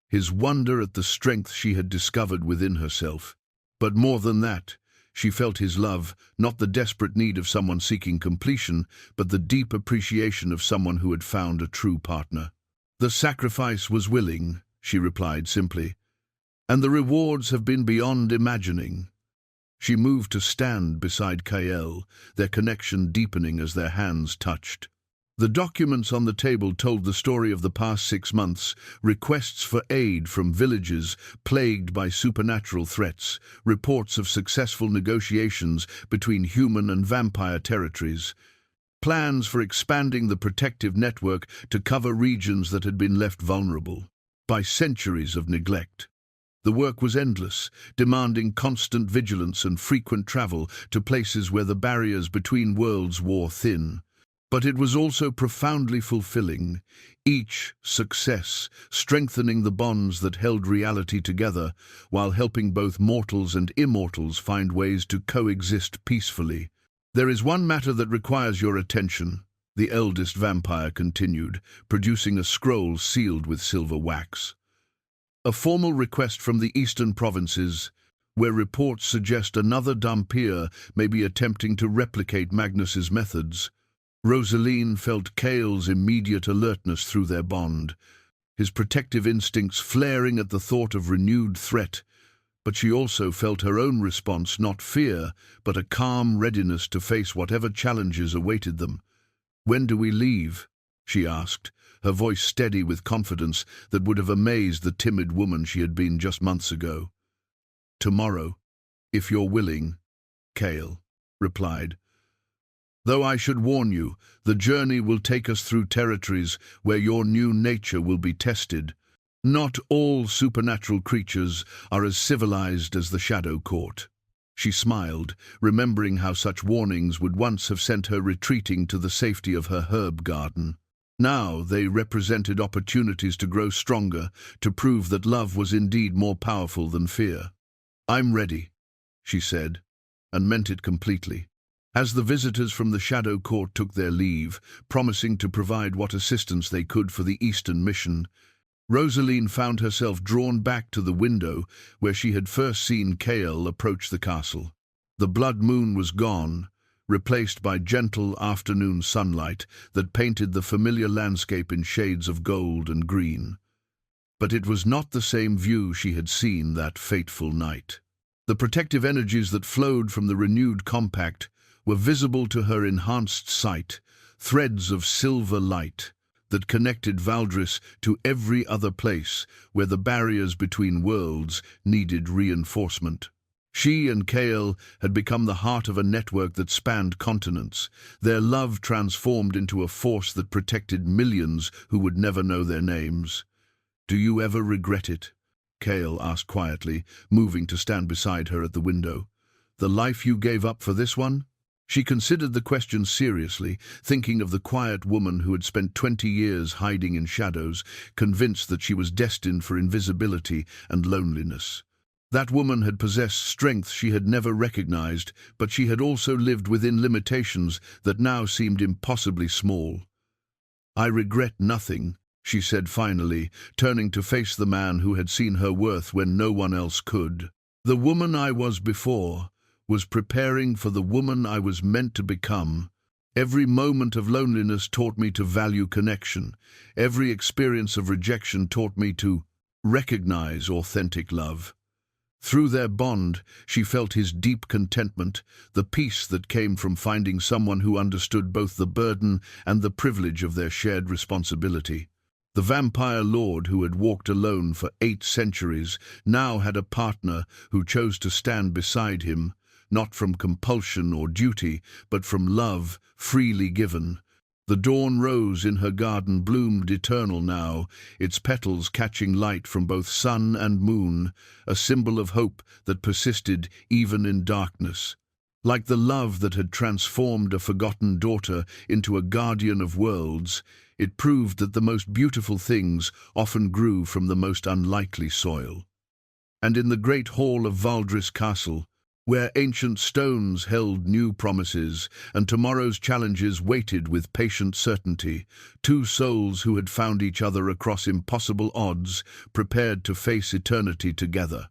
his wonder at the strength she had discovered within herself. But more than that, she felt his love, not the desperate need of someone seeking completion, but the deep appreciation of someone who had found a true partner. "The sacrifice was willing," she replied simply, "and the rewards have been beyond imagining." She moved to stand beside Kael, their connection deepening as their hands touched. The documents on the table told the story of the past 6 months, requests for aid from villages plagued by supernatural threats, reports of successful negotiations between human and vampire territories, plans for expanding the protective network to cover regions that had been left vulnerable by centuries of neglect. The work was endless, demanding constant vigilance and frequent travel to places where the barriers between worlds wore thin. But it was also profoundly fulfilling, each success strengthening the bonds that held reality together, while helping both mortals and immortals find ways to coexist peacefully. "There is one matter that requires your attention," the eldest vampire continued, producing a scroll sealed with silver wax. "A formal request from the eastern provinces, where reports suggest another Dhampir may be attempting to replicate Magnus's methods." Roselene felt Kael's immediate alertness through their bond, his protective instincts flaring at the thought of renewed threat, but she also felt her own response, not fear, but a calm readiness to face whatever challenges awaited them. "When do we leave?" she asked, her voice steady with confidence that would have amazed the timid woman she had been just months ago. "Tomorrow, if you're willing," Kael replied. "Though I should warn you, the journey will take us through territories where your new nature will be tested. Not all supernatural creatures are as civilized as the Shadow Court." She smiled, remembering how such warnings would once have sent her retreating to the safety of her herb garden. Now they represented opportunities to grow stronger, to prove that love was indeed more powerful than fear. "I'm ready," she said, and meant it completely. As the visitors from the Shadow Court took their leave, promising to provide what assistance they could for the Eastern mission, Roselene found herself drawn back to the window where she had first seen Kael approach the castle. The blood moon was gone, replaced by gentle afternoon sunlight that painted the familiar landscape in shades of gold and green. But it was not the same view she had seen that fateful night. The protective energies that flowed from the renewed compact were visible to her enhanced sight, threads of silver light that connected Valdris to every other place where the barriers between worlds needed reinforcement. She and Kael had become the heart of a network that spanned continents, their love transformed into a force that protected millions who would never know their names. "Do you ever regret it?" Kael asked quietly, moving to stand beside her at the window. "The life you gave up for this one?" She considered the question seriously, thinking of the quiet woman who had spent 20 years hiding in shadows, convinced that she was destined for invisibility and loneliness. That woman had possessed strength she had never recognized, but she had also lived within limitations that now seemed impossibly small. "I regret nothing," she said finally, turning to face the man who had seen her worth when no one else could. "The woman I was before was preparing for the woman I was meant to become. Every moment of loneliness taught me to value connection. Every experience of rejection taught me to recognize authentic love." Through their bond, she felt his deep contentment, the peace that came from finding someone who understood both the burden and the privilege of their shared responsibility. The vampire lord who had walked alone for 8 centuries now had a partner who chose to stand beside him, not from compulsion or duty, but from love freely given. The dawn rose in her garden bloomed eternal now, its petals catching light from both sun and moon, a symbol of hope that persisted even in darkness. Like the love that had transformed a forgotten daughter into a guardian of worlds, it proved that the most beautiful things often grew from the most unlikely soil. And in the great hall of Valdris Castle, where ancient stones held new promises and tomorrow's challenges waited with patient certainty, 2 souls who had found each other across impossible odds prepared to face eternity together.